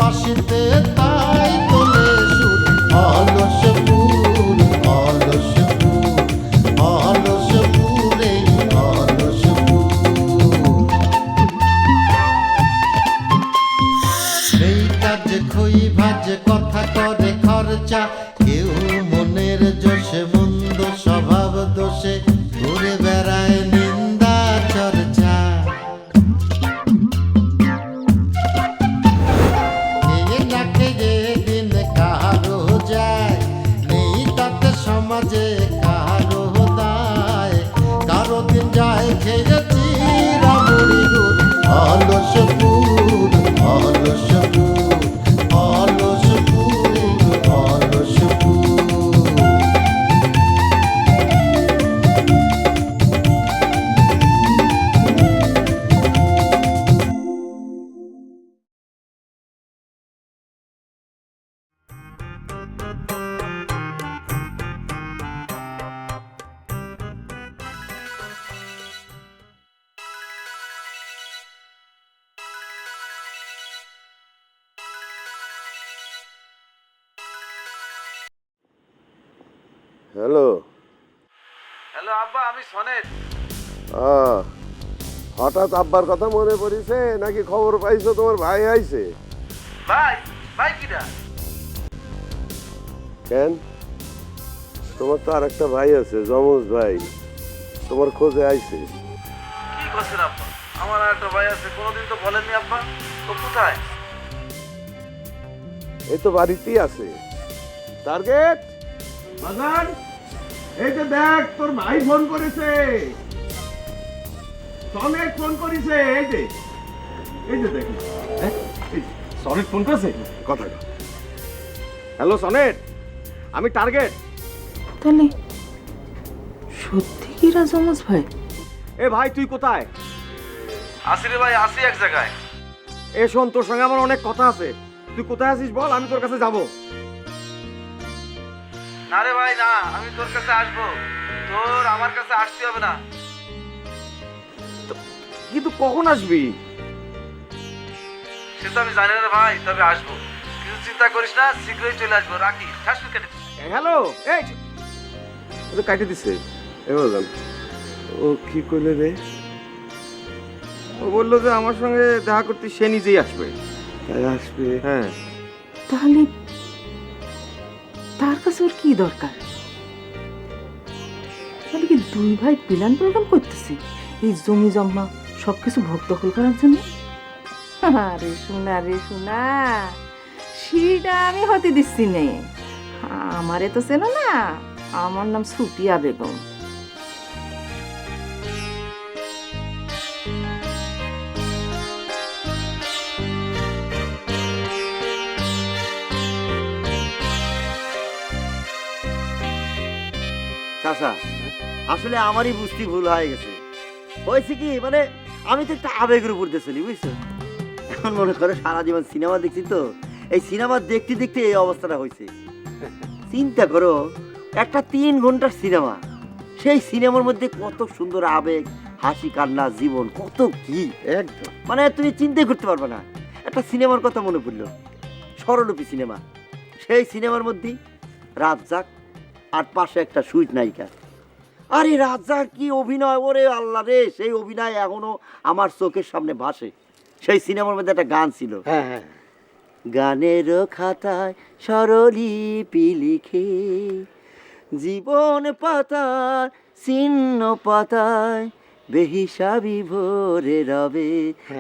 বাঁশিতে তাই তোলে সুর। অলস ফুল, অলস ফুল, অলস ফুল, এই অলস ফুল। এই কাজে খই ভাজে কথা করে খরচা, কেউ মনের জোশে মন্দ স্বভাব দোষে ঘুরে বেড়ায় নিন্দা চর্চা। খেয়ে না খেয়ে দিন কারো যায়, নেই তাতে সমাজে কারো দায়। কারো দিন যায় খেয়েছি রামুড়ি গুড়। অলস ফুল, অলস ফুল, অলস ফুল, অলস ফুল। হ্যালো। হ্যালো আব্বা, আমি সনেট। হঠাৎ আব্বার কথা মনে পড়িছে নাকি খবর পাইছো তোমার ভাই আইছে? ভাই ভাই কিটা? কেন, তোমার তো আর একটা ভাই আছে, যমজ ভাই, তোমার খোঁজে আইছে। কি করছেন আব্বা? আমার আর একটা ভাই আছে, কোনোদিন তো বলেননি আব্বা। তো কোথায়? এই তো বাড়িতেই আছে। টার্গেট বাজার, এই যে দেখ তোর ভাই ফোন করেছে, সনেট ফোন করেছে। এই যে দেখ, সনেট ফোন করেছে। কথা হ্যালো সনেট, আমি টার্গেট। তাহলে সত্যি কি রাজমজ ভাই? এ ভাই তুই কোথায়? আসি রে ভাই, আসি এক জায়গায়। এ শোন, তোর সঙ্গে আমার অনেক কথা আছে। তুই কোথায় আছিস বল, আমি তোর কাছে যাব। না রে ভাই না, আমি তোর কাছে আসবো। তোর আমার কাছে আসতে হবে না। কিন্তু কখন আসবি? সে তো আমি জানি না রে ভাই, তবে আসবো। কিছু চিন্তা করিস না, শীঘ্রই চলে আসবো। রাখি, ঠাসমি কেটে। হ্যালো, এই ও তো কাটি দিছে। এবার ও কি করলে রে? ও বললো যে আমার সঙ্গে দেখা করতে সে নিজেই আসবে। তাই আসবে? হ্যাঁ। তাহলে তার কাছে ওর কি দরকার? তাহলে কি দুই ভাই প্ল্যান প্রোগ্রাম করতেছে এই জমি জমা সবকিছু ভোগ দখল করার জন্য? আরে শোনা রে শোনা, সেটা আমি হতে দিচ্ছি নে। আমারে তো চেনো না, আমার নাম সুপিয়া বেগম। চাচা, আসলে আমারই বুঝতে ভুল হয়ে গেছে। হয়েছে কি, মানে আমি তো একটা আবেগের উপর দিয়ে চলি, বুঝছো? এখন মনে করো সারা জীবন সিনেমা দেখছি, তো এই সিনেমা দেখতে দেখতে এই অবস্থাটা হয়েছে। চিন্তা করো, একটা 3 ঘন্টার সিনেমা, সেই সিনেমার মধ্যে কত সুন্দর আবেগ, হাসি কান্না, জীবন, কত কি একদম, মানে তুমি চিন্তাই করতে পারবে না। একটা সিনেমার কথা মনে পড়লো, স্বরলিপি সিনেমা। সেই সিনেমার মধ্যে রাজ্জাক আর পাশে একটা সুইট নায়িকা। আরে রাজ্জাক কি অভিনয়, ওরে আল্লাহ রে, সেই অভিনয় এখনো আমার চোখের সামনে ভাসে। সেই সিনেমার মধ্যে একটা গান ছিল, গানের খাতায় স্বরলিপি লিখে জীবন পাতার চিহ্ন পাতায় বেহিসাবি ভরে রবে।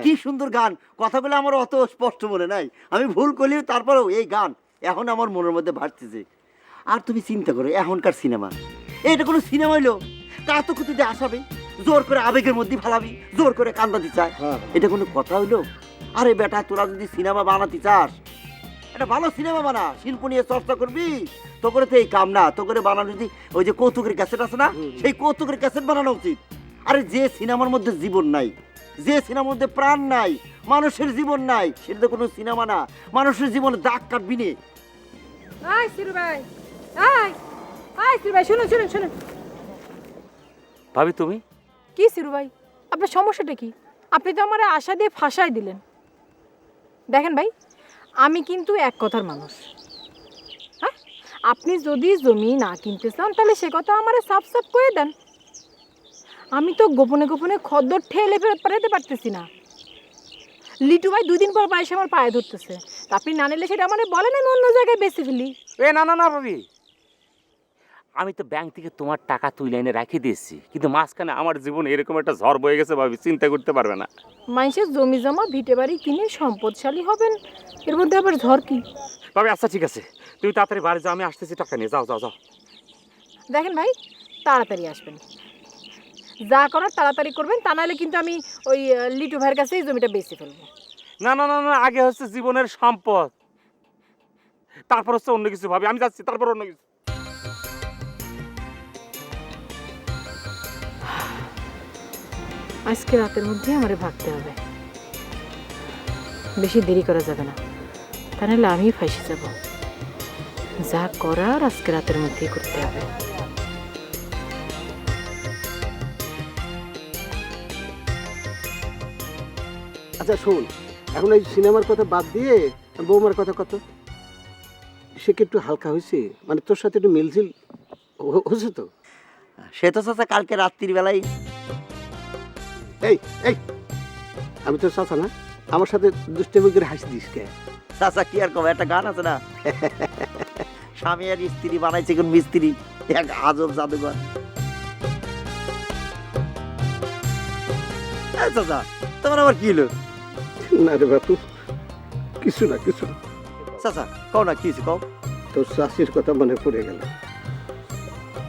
কি সুন্দর গান! কথাগুলো আমার অত স্পষ্ট মনে নাই, আমি ভুল করলেও তারপরেও এই গান এখন আমার মনের মধ্যে ভাসতেছে। আর তুমি চিন্তা করো, এখনকার সিনেমা, এটা কোনো সিনেমা হইলো কাতো কুতু দিয়ে আসাবে, জোর করে আবেগের মধ্যে ফালাবি, জোর করে কান্দাতে চায়, এটা কোনো কথা হইলো? আরে বেটা, তোরা যদি সিনেমা বানাতে চাস, একটা ভালো সিনেমা বানা, শিল্প নিয়ে চর্চা করবি। তো করে তো এই কাম না, তো করে বানানো যদি ওই যে কৌতুকের ক্যাসেট আছে না, সেই কৌতুকের ক্যাসেট বানানো উচিত। আরে যে সিনেমার মধ্যে জীবন নাই, যে সিনেমার মধ্যে প্রাণ নাই, মানুষের জীবন নাই, সেটা তো কোনো সিনেমা না। মানুষের জীবনে দাগ কাটবি নে। আয় সিরু ভাই, আয় সিরু ভাই, শুনুন শুনুন শুনুন। ভাবি তুমি? কি সিরু ভাই, আপনার সমস্যাটা কি? আপনি তো আমার আশা দিয়ে ফাঁসাই দিলেন। দেখেন ভাই, আমি কিন্তু এক কথার মানুষ। হ্যাঁ, আপনি যদি জমি না কিনতে চান তাহলে সে কথা আমারে সাফ সাফ করে দেন। আমি তো গোপনে গোপনে খদ্দর ঠেলে পাঠাতে পারতেছি না। লিটু ভাই 2 দিন পর এসে আমার পায়ে ধরতেছে। তা আপনি না নিলে সেটা মানে বলেন, আমি অন্য জায়গায় বেঁচে ফেলি। এ না না না ভাবি, আমি তো ব্যাংক থেকে তোমার টাকা তুলে এনে রেখে দিয়েছি, কিন্তু মাঝখানে আমার জীবন এরকম একটা ঝড় বয়ে গেছে ভাবি, চিন্তা করতে পারবে না। মানুষের জমি জমা ভিটে বাড়ি কিনে সম্পদশালী হবেন, এর মধ্যে আবার ঝড় কি? ভাবি আচ্ছা ঠিক আছে, তুমি তাড়াতাড়ি বাড়ি যাও, আমি আসতেছি টাকা নিয়ে। যাও যাও যাও। দেখেন ভাই, তাড়াতাড়ি আসবেন, যা করার তাড়াতাড়ি করবেন, তা নাহলে কিন্তু আমি ওই লিটু ভাইয়ের কাছে এই জমিটা বেচে ফেলবো। না না না না, আগে হচ্ছে জীবনের সম্পদ, তারপর হচ্ছে অন্য কিছু ভাবি। আমি যাচ্ছি, তারপর অন্য কিছু। আজকে রাতের মধ্যে আমারে ভাগতে হবে, বেশি দেরি করা যাবে না, তা নাহলে আমি ফাঁসে যাব। যা করার আজকে রাতের মধ্যেই করতে হবে। আচ্ছা শোন, এখন এই সিনেমার কথা বাদ দিয়ে বৌমার কথা কত, সে কি একটু হালকা হয়েছে? মানে তোর সাথে একটু মিলঝিল হয়েছে তো? সে তো চাচা কালকে রাত্রির বেলায়। এই এই আমি তোর চাচা না, আমার সাথে দুষ্টামি করে হাসি দিস কে? চাচা কি আর কবে, একটা গান আছে না, স্বামী আর স্ত্রী বানাইছে কোন মিস্ত্রি, এক আজব জাদুঘর। এই চাচা, তোমার আবার কি হলো? না রে বাপু, কিছু না কিছু না। চাচা কও না, কি হয়েছে কও। তোর চাষির কথা মনে পড়ে গেল।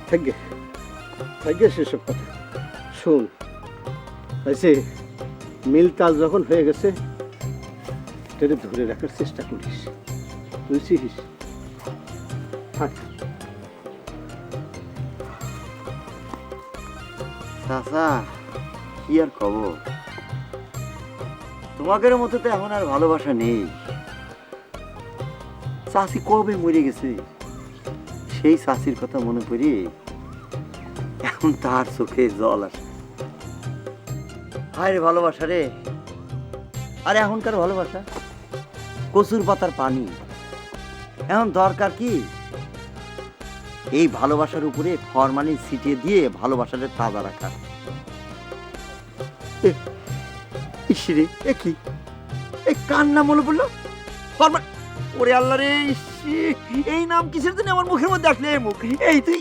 থাকবে সেসব কথা। শোন আইসে, মিল তাল যখন হয়ে গেছে তোরে ধরে রাখার চেষ্টা করিস, বুঝছিস? থাক। চাচা কি আর খবর, তোমাদের মতো তো এখন আর ভালোবাসা নেই। চাষি কবে মরে গেছে, সেই চাষির কথা মনে করি এখন তার চোখে জল আসে। হায় রে ভালোবাসা রে, আরে এখনকার ভালোবাসা কচুর পাতার পানি। এখন দরকার কি এই ভালোবাসার উপরে ফরমালিন ছিটিয়ে দিয়ে ভালোবাসাটা তাজা রাখা। ইসরে এ কি, এই কার নাম মনে পড়লো? ফরমান, ওরে আল্লাহ রে, এই নাম কিসের জন্য আমার মুখের মধ্যে আসলে? এই মুখ, এই তুই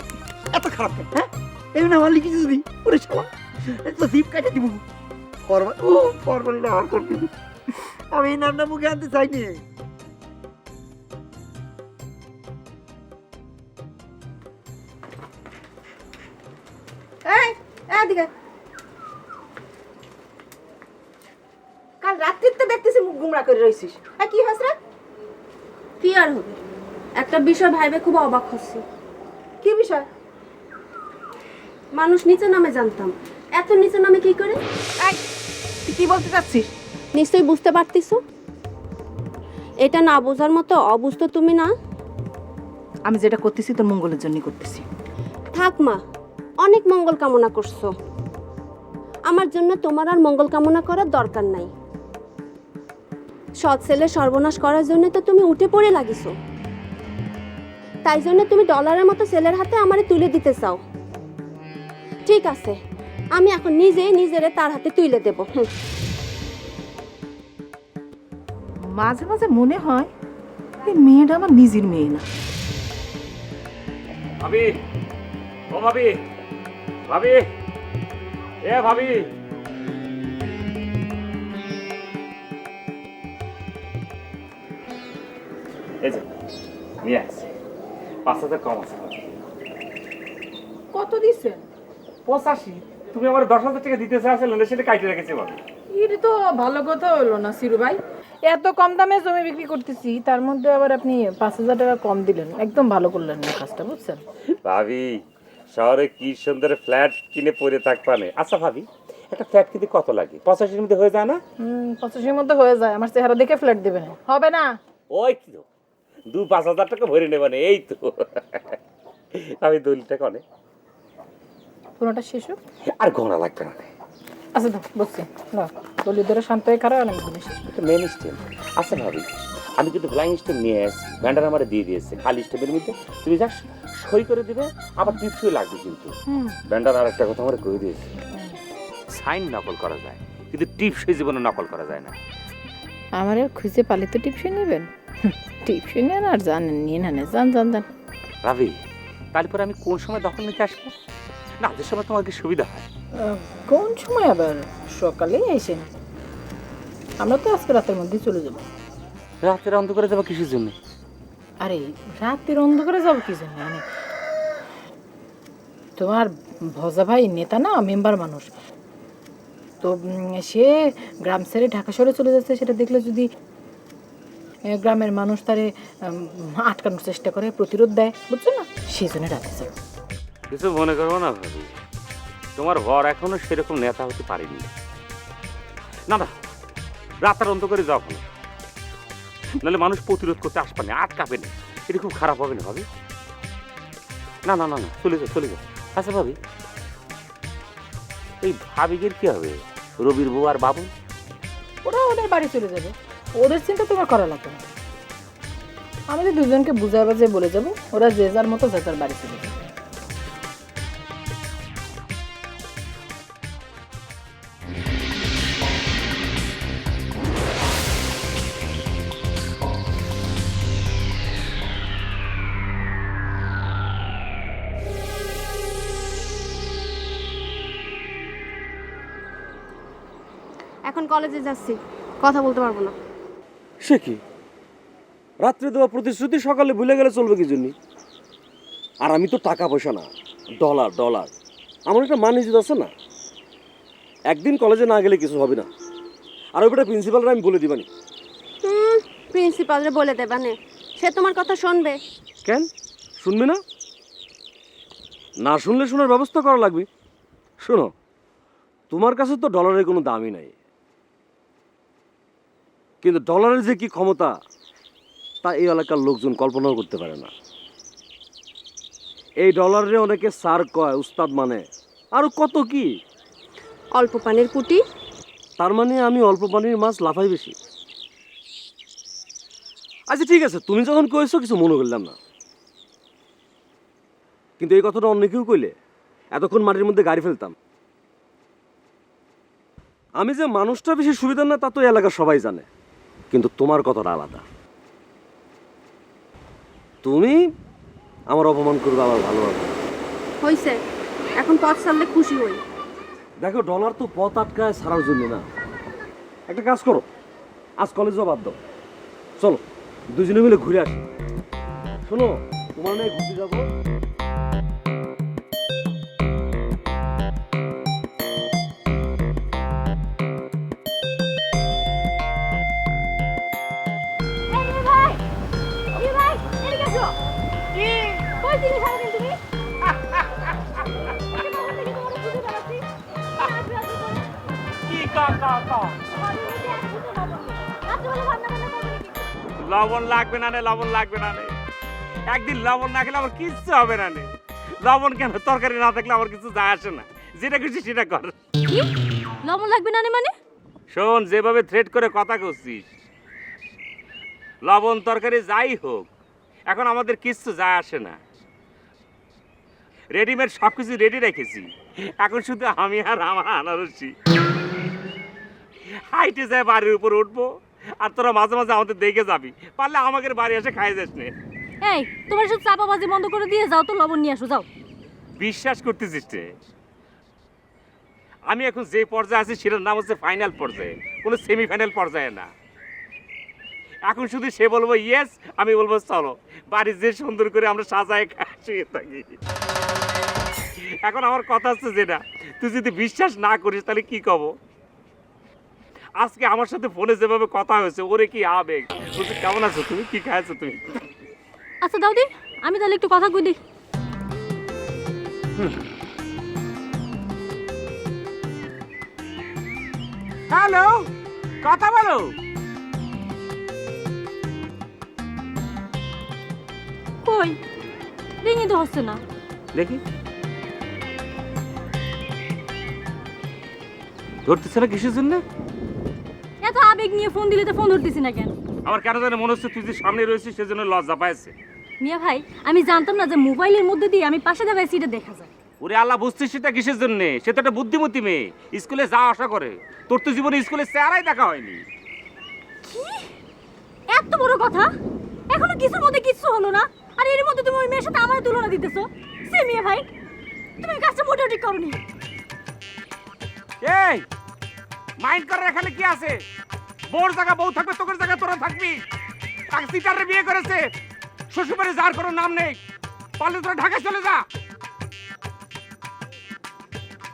এত খারাপ কেন? হ্যাঁ, এই নাম আনলি কিছু দিবি? ওরে শালা, তো জিপ কাটে দিব। ফরমান, ও ফরমান আর করবি, আমি এই নামটা মুখে আনতে চাইনি। এই এদিকে, কাল রাত্রির তো দেখতেছি মুখ গুমরা করে রইছিস। কি হয়েছে রে? কি আর হবে, একটা বিষয় ভাইবে খুব অবাক হচ্ছে। কি বিষয়? মানুষ নিচে নামে জানতাম, এত নিচে নামে কি করে? এই, তুই কি বলতে চাচ্ছিস? নিশ্চয়ই বুঝতে পারতিছো। এটা না বোঝার মতো অবুঝ তো তুমি না। আমি যেটা করতেছি তোর মঙ্গলের জন্য করতেছি। থাক মা, অনেক মঙ্গল কামনা করছো, আমার জন্য তোমার আর মঙ্গল কামনা করার দরকার নাই। সৎ ছেলে সর্বনাশ করার জন্য তো তুমি উঠে পড়ে লাগিছো, তাই জন্য তুমি ডলারের মতো ছেলের হাতে আমারে তুলে দিতে চাও। ঠিক আছে, আমি এখন নিজেই নিজেরে তার হাতে তুলে দেব। মাঝে মাঝে মনে হয় এই মেয়েটা আমার নিজের মেয়ে না। ভাবি, ও ভাবি, ভাবি, এ ভাবি, এই যে নিয়ে আসছি, 5,000 কম আছে। কত দিছেন? 85। তুমি আমার 10,000 টাকা দিতে চাইছিলে না, সেটা কাইটে রেখেছি ভাবি। এটা তো ভালো কথা হলো না সিরু ভাই, এত কম দামে জমি বিক্রি করতেছি, তার মধ্যে আবার আপনি 5,000 টাকা কম দিলেন। একদম ভালো করলেন না কাজটা, বুঝছেন? ভাবি, শহরে কি সুন্দর ফ্ল্যাট কিনে পড়ে থাকবানে। আচ্ছা ভাবি, একটা ফ্ল্যাট কিনতে কত লাগে? 85-এর মধ্যে হয়ে যায় না? 85-এর মধ্যে হয়ে যায়। আমার চেহারা দেখে ফ্ল্যাট দেবে না, হবে না? ওই তো 2-5,000 টাকা ভরে নেবে না, এই তো। আমি দলিলটা কনে পুরোটা শেষ হোক, আর গোনা লাগবে না। আচ্ছা তো বুঝছি না, দলি ধরে শান্ত হয়ে খারাপ আমি জিনিস। এটা মেন স্টেম। আচ্ছা ভাবি, আমি কিন্তু ফ্লাইং স্টেপ নিয়ে আসছি, ব্যান্ডার আমার দিয়ে দিয়েছে। খালি স্টেপের মধ্যে তুমি যা সই করে দিবে, আবার টিপসই লাগবে। কিন্তু ব্যান্ডার আর একটা কথা আমার কয়ে দিয়েছে, সাইন নকল করা যায় কিন্তু টিপসই জীবনে নকল করা যায় না। আমার আর খুঁজে পালে তো টিপসই নেবেন, টিপসই নেন আর জানেন নিয়ে না জান জান জান। রাবি, তারপরে আমি কোন সময় দখল নিতে আসবো? না, যে সময় তোমার কি সুবিধা হয়। কোন সময় আবার? সকালেই আইসেন, আমরা তো আজকে রাতের মধ্যেই চলে যাব। রাতের অন্ধকারে যাবো কিসের জন্য? আরে রাতের অন্ধকারে যাবো কি জন্য? মানে তোমার ভজা ভাই নেতা না, মেম্বার মানুষ তো, সে গ্রাম ছেড়ে ঢাকা শহরে চলে যাচ্ছে। সেটা দেখলে যদি গ্রামের মানুষ তারে আটকানোর চেষ্টা করে, প্রতিরোধ দেয়, বুঝছো না, সেই জন্য রাতে যাবো। কিছু মনে করবো না ভাবি, তোমার বর এখনো সেরকম নেতা হতে পারেনি। না না, রাতের অন্ধকারে যাও না, নাহলে মানুষ প্রতিরোধ করতে আসবে না, আটকাবে না। এটা খুব খারাপ হবে না ভাবি। না না না না, চলে যাও চলে যাও। আচ্ছা ভাবি, এই ভাবিকের কি হবে? রবির বউ আর বাবু? ওরা ওদের বাড়ি চলে যাবে, ওদের চিন্তা তোমার করা লাগবে না। আমি তো দুজনকে বুঝাই বাজে বলে যাবো, ওরা যে যার মতো যে যার বাড়ি চলে যাবে। এখন কলেজে যাচ্ছি, কথা বলতে পারবো না। সে কি, রাত্রে দেওয়া প্রতিশ্রুতি সকালে ভুলে গেলে চলবে কি জন্য? আর আমি তো টাকা পয়সা না, ডলার ডলার, আমার একটা মান ইজ্জত আছে না। একদিন কলেজে না গেলে কিছু হবে না। আর ওইটা প্রিন্সিপালরা আমি বলে দিবানি। প্রিন্সিপালরে বলে দেবা নে, সে তোমার কথা শুনবে। কেন শুনবে না? না শুনলে শোনার ব্যবস্থা করা লাগবে। শোনো, তোমার কাছে তো ডলারের কোনো দামই নাই, কিন্তু ডলারের যে কি ক্ষমতা তা এই এলাকার লোকজন কল্পনাও করতে পারে না। এই ডলারে অনেকে স্যার কয়, উস্তাদ মানে, আরো কত কি। অল্প পানির পুটি, তার মানে আমি অল্প পানির মাছ লাফাই বেশি। আচ্ছা ঠিক আছে, তুমি যখন কইছো কিছু মনে করলাম না, কিন্তু এই কথাটা অন্য কেউ কইলে এতক্ষণ মাটির মধ্যে গাড়ি ফেলতাম। আমি যে মানুষটা বেশি সুবিধার না তা তো এলাকার সবাই জানে, কিন্তু তোমার কথাটা আলাদা। তুমি আমার অপমান করবে, আবার ভালোবাসবে। হইছে, এখন পথ ছাড়লে খুশি হই। দেখো, ডলার তো পথ আটকায় ছাড়ার জন্য না। একটা কাজ করো, আজ কলেজ বাদ দাও, চলো দুজনে মিলে ঘুরে আসি। শোনো, তোমার নিয়ে ঘুরতে যাবো। লবণ লাগবে না নে, লবণ লাগবে না নে। একদিন লবণ না খেলে আমার কিচ্ছু হবে না নে। লবণ কেন, তরকারি না থাকলে আমার কিছু যায় আসে না। যেটা খুশি সেটা কর। লবণ লাগবে না মানে? শোন, যেভাবে থ্রেট করে কথা করছিস, লবণ তরকারি যাই হোক, এখন আমাদের কিচ্ছু যায় আসে না। রেডিমেড সব কিছু রেডি রেখেছি, এখন শুধু আমি আর আমার আনারসি হাইটে যায় বাড়ির উপর উঠবো, আর তোরা মাঝে মাঝে আমাদের দেখে যাবি, পারলে আমাদের বাড়ি এসে খাই যাস নে। এই, তোমার সব চাপাবাজি বন্ধ করে দিয়ে যাও তো, লবণ নিয়ে আসো যাও। বিশ্বাস করতেছিস রে? আমি এখন যে পর্যায়ে আছি সেটার নাম হচ্ছে ফাইনাল পর্যায়ে, কোনো সেমিফাইনাল পর্যায়ে না। এখন শুধু সে বলবো ইয়েস, আমি বলবো চলো। বাড়ি যে সুন্দর করে আমরা সাজায় শুয়ে থাকি। এখন আমার কথা হচ্ছে যেটা, তুই যদি বিশ্বাস না করিস তাহলে কি কব? আজকে আমার সাথে ফোনে যেভাবে কথা হয়েছে, ওরে কি আবেগ! বলছে কেমন আছো তুমি, কি খাইছো তুমি? আচ্ছা দাও দি, আমি তাহলে একটু কথা কই দিই। হ্যালো, কথা বলো। কই রিংই তো হচ্ছে না। দেখি, ধরতেছে না কিসের জন্য? এত আবেগ নিয়ে ফোন দিলে তো ফোন ধরতেছি না কেন? আমার কেন জানি মনে হচ্ছে তুই যে সামনে রয়েছিস সেজন্য লজ্জা পাইছে। মিয়া ভাই আমি জানতাম না যে মোবাইলের মধ্যে দিয়ে আমি পাশে দাঁড়ায় সিটে দেখা যায়। ওরে আল্লাহ, বুঝছিস সেটা কিসের জন্য? সে তো একটা বুদ্ধিমতী মেয়ে, স্কুলে যা আশা করে। তোর তো জীবনে স্কুলে চেহারাই দেখা হয়নি। এত বড় কথা, এখনো কিছুর মধ্যে কিছু হলো না, আর এর মধ্যে তুমি ওই মেয়ের সাথে আমার তুলনা দিতেছো। সে মিয়া ভাই, তুমি কাজটা মোটেও ঠিক করনি। এই মাইন্ড করার এখানে কি আছে? বোর জায়গা বউ থাকবে, তোর জায়গা তোরা থাকবি। তাকে সিটারে বিয়ে করেছে, শ্বশুরবাড়ি যার কোনো নাম নেই। পারলে তোরা ঢাকায় চলে যা।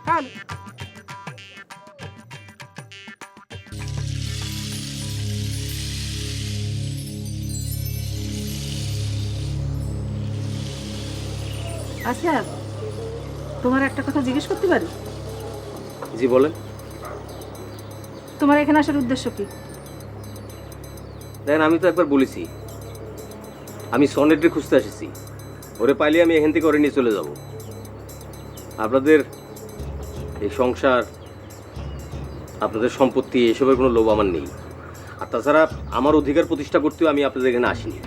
হ্যাঁ, আচ্ছা, তোমার একটা কথা জিজ্ঞেস করতে পারি? জি বলেন। তোমার এখানে আসার উদ্দেশ্য কি? দেখেন, আমি তো একবার বলেছি আমি সনেটে খুঁজতে এসেছি। ওরে পাইলে আমি এখান থেকে ওরে নিয়ে চলে যাব। আপনাদের এই সংসার, আপনাদের সম্পত্তি, এসবের কোনো লোভ আমার নেই। আর তাছাড়া আমার অধিকার প্রতিষ্ঠা করতেও আমি আপনাদের এখানে আসিনি।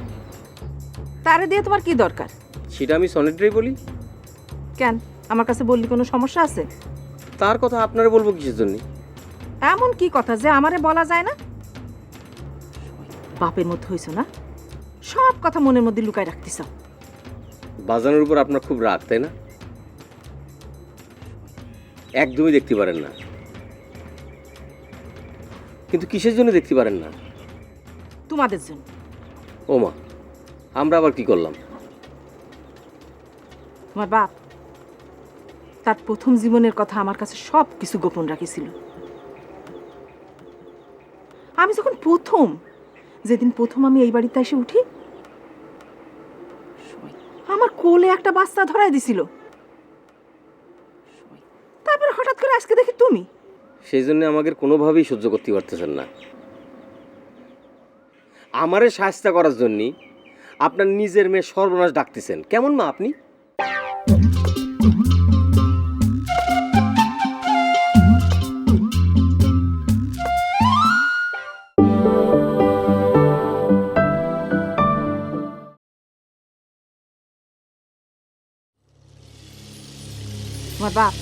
তারে দিয়ে তোমার কি দরকার? সেটা আমি সনেটরেই বলি। কেন, আমার কাছে বললি কোনো সমস্যা আছে? তার কথা আপনারা বলবো কিসের জন্য? এমন কি কথা যে আমারে বলা যায় না? বাপের মতো হইছো না, সব কথা মনের মধ্যে লুকায় রাখতেছ। বাজানোর উপর আপনার খুব রাগ, তাই না? একদমই দেখতে পারেন না। কিন্তু কিসের জন্য দেখতে পারেন না? তোমাদের জন্য। ও মা, আমরা আবার কি করলাম? তোমার বাপ তার প্রথম জীবনের কথা আমার কাছে সব কিছু গোপন রাখিছিল। আমি যখন যেদিন প্রথম আমি এই বাড়িতে এসে উঠি, আমার কোলে একটা বাচ্চা ধরায় দিছিল। তারপর হঠাৎ করে আজকে দেখি তুমি। সেই জন্য আমাকে কোনোভাবেই সহ্য করতে পারতেছেন না। আমারে সাহায্য করার জন্য আপনার নিজের মেয়ে সর্বনাশ ডাকতেছেন। কেমন মা আপনি? তোমার বাপ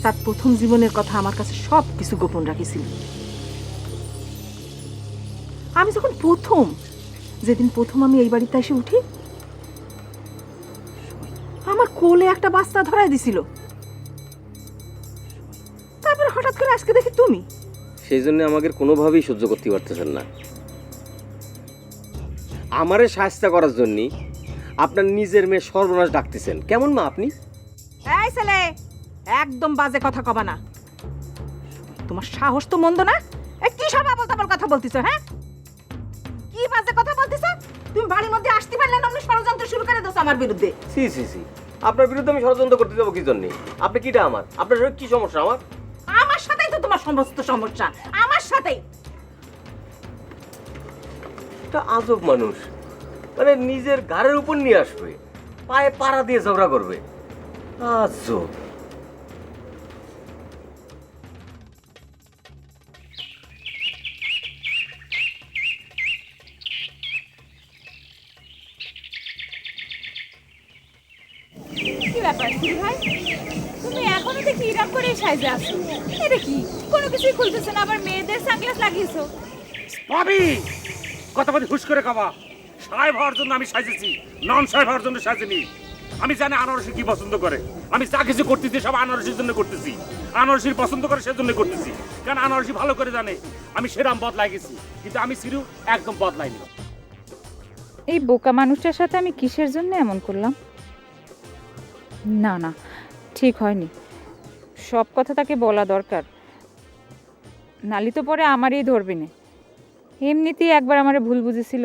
তার প্রথম জীবনের কথা আমার কাছে সব কিছু গোপন রাখিছিল। আমি যখন যেদিন প্রথম আমি এই বাড়িতে এসে উঠি, আমার কোলে একটা বাচ্চা ধরায় দিছিল। তারপর হঠাৎ করে আজকে দেখি তুমি। সেই জন্য আমাকে কোনোভাবেই সহ্য করতে পারতেছেন না। আমারে সাহায্য করার জন্য আপনার নিজের মেয়ে সর্বনাশ ডাকতেছেন। কেমন মা আপনি? এই ছেলে, একদম বাজে কথা কবা না। তোমার সাহস তো মন্দ না। কি সব আবল তাবল কথা বলতেছো? হ্যাঁ, কি বাজে কথা বলতেছো? তুমি বাড়ির মধ্যে আসতে পারলে না, ষড়যন্ত্র শুরু করে দিছো আমার বিরুদ্ধে। সি সি সি, আপনার বিরুদ্ধে আমি ষড়যন্ত্র করতে যাবো কি জন্য? আপনি কিটা আমার? আপনার সঙ্গে কি সমস্যা আমার? আমার সাথেই তো তোমার সমস্ত সমস্যা, আমার সাথেই। একটা আজব মানুষ, মানে নিজের ঘাড়ের উপর নিয়ে আসবে, পায়ে পাড়া দিয়ে ঝগড়া করবে। আজব। কি ব্যাপার ভাই, তুমি এখনো দেখি ইরাম করে সাইজে আছো। এটা কি, কোনো কিছুই খুলতেছে না, আবার মেয়েদের সানগ্লাস লাগিয়েছো। ভাবি কথা বলি হুশ করে খাবা। সাহেব হওয়ার জন্য আমি সাজেছি, নন সাহেব হওয়ার জন্য সাজেনি। আমি জানি আনারসি কি পছন্দ করে। আমি যা কিছু করতেছি সব আনারসির জন্য করতেছি। আনারসির পছন্দ করে সেজন্য করতেছি, কারণ আনারসি ভালো করে জানে আমি সেরাম বদলাই গেছি, কিন্তু আমি সিরু একদম বদলাইনি। এই বোকা মানুষটার সাথে আমি কিসের জন্য এমন করলাম? না না, ঠিক হয়নি। সব কথা তাকে বলা দরকার, নালি তো পরে আমারই ধরবে না। এমনিতেই একবার আমারে ভুল বুঝেছিল।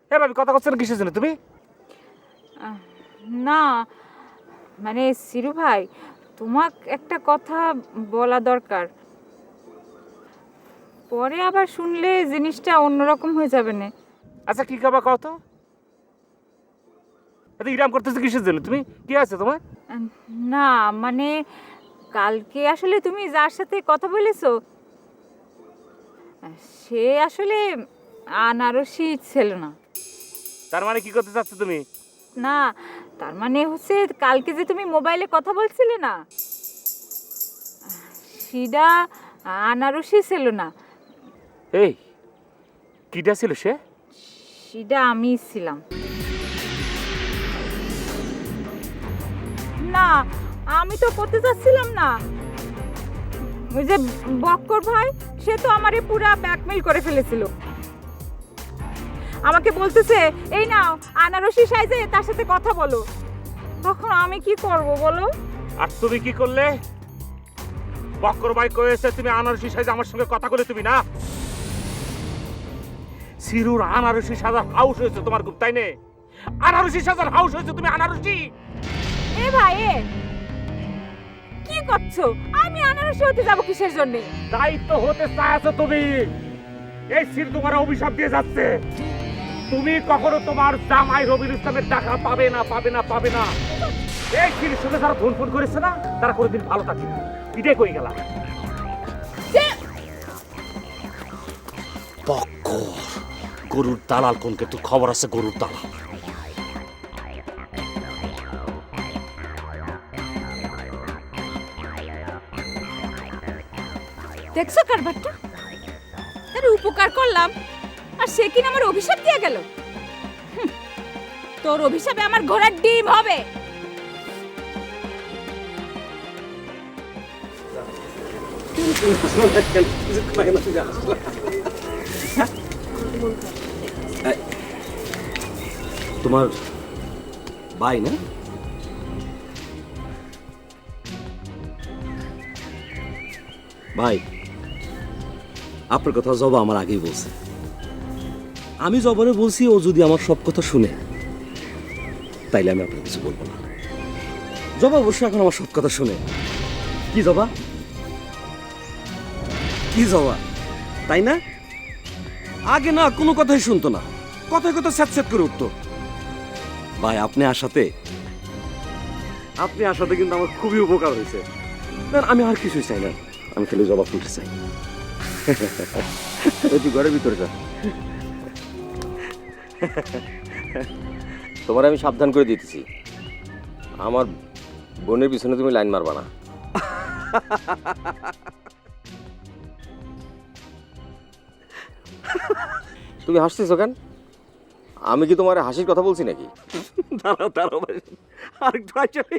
হ্যাঁ ভাবি, কথা করছো না কিসের জন্য তুমি? না মানে সিরু ভাই, তোমাকে একটা কথা বলা দরকার, পরে আবার শুনলে জিনিসটা অন্যরকম হয়ে যাবে না। আচ্ছা কি খাবা কত? এত ইরাম করতেছো কিসের জন্য তুমি? কি আছে তোমার? না মানে কালকে আসলে তুমি যার সাথে কথা বলেছো সে আসলে আনারসি ছিল না। তার মানে কি করতে চাচ্ছ তুমি? না, তার মানে হচ্ছে কালকে যে তুমি মোবাইলে কথা বলছিলে না, সেটা আনারসি ছিল না। এই কিটা ছিল সে? সেটা আমি ছিলাম। না, আমি তো করতে চাচ্ছিলাম না। ওই যে বক্কর ভাই, সে তো আমারে পুরা ব্ল্যাকমেইল করে ফেলেছিল। আমাকে বলতেছে এই নাও আনারসি সাইজে তার সাথে কথা বলো। তখন আমি কি করব বলো? আর তুমি কি করলে? বক্কর ভাই কয়েছে তুমি আনারসি সাইজে আমার সঙ্গে কথা বলে তুমি না? সিরুর আনারসি সাজার হাউস হয়েছে তোমার খুব, তাই না? আনারসি সাজার হাউস হয়েছে তুমি আনারসি। এ ভাই কি করছো? আমি আনারসি হতে যাব কিসের জন্য? তাই তো হতে চাইছো তুমি। এই সির তোমার অভিশাপ দিয়ে যাচ্ছে। তুমি কখনো তোমার জামাই রবিউল ইসলামের টাকা পাবে না, পাবে না, পাবে না। এই সির সঙ্গে যারা ফোন করেছে না, তারা কোনোদিন ভালো থাকে না। এটাই কই গেলাম। বক্কর, গরুর দালাল কোনকে? তোর খবর আছে গরুর দালাল? দেখছো কারবারটা? তার উপকার করলাম আর সে কিনা আমার অভিশাপ দিয়ে গেল। তোর অভিশাপে আমার ঘোড়ার ডিম হবে। তোমার ভাই না? ভাই, আপনার কথা জবা আমার আগেই বলছে। আমি জবারে বলছি ও যদি আমার সব কথা শুনে তাইলে আমি আপনার কিছু বলবো না। জবা অবশ্যই এখন আমার সব কথা শুনে। কি জবা? কি জবা? তাই না? আগে না কোনো কথাই শুনতো না, কথায় কথা স্যাঁত করে উঠতো। ভাই আপনি আসাতে কিন্তু আমার খুবই উপকার হয়েছে। আমি আর কিছুই চাই না, আমি খালি জবা ফুলতে চাই। তুই ঘরের ভিতরে যা। তোমার আমি সাবধান করে দিতেছি, আমার বোনের পিছনে তুমি লাইন মারবা না। তুমি হাসতেছো কেন? আমি কি তোমার হাসির কথা বলছি নাকি? দাঁড়াও দাঁড়াও ভাই, আরেকটু আসলে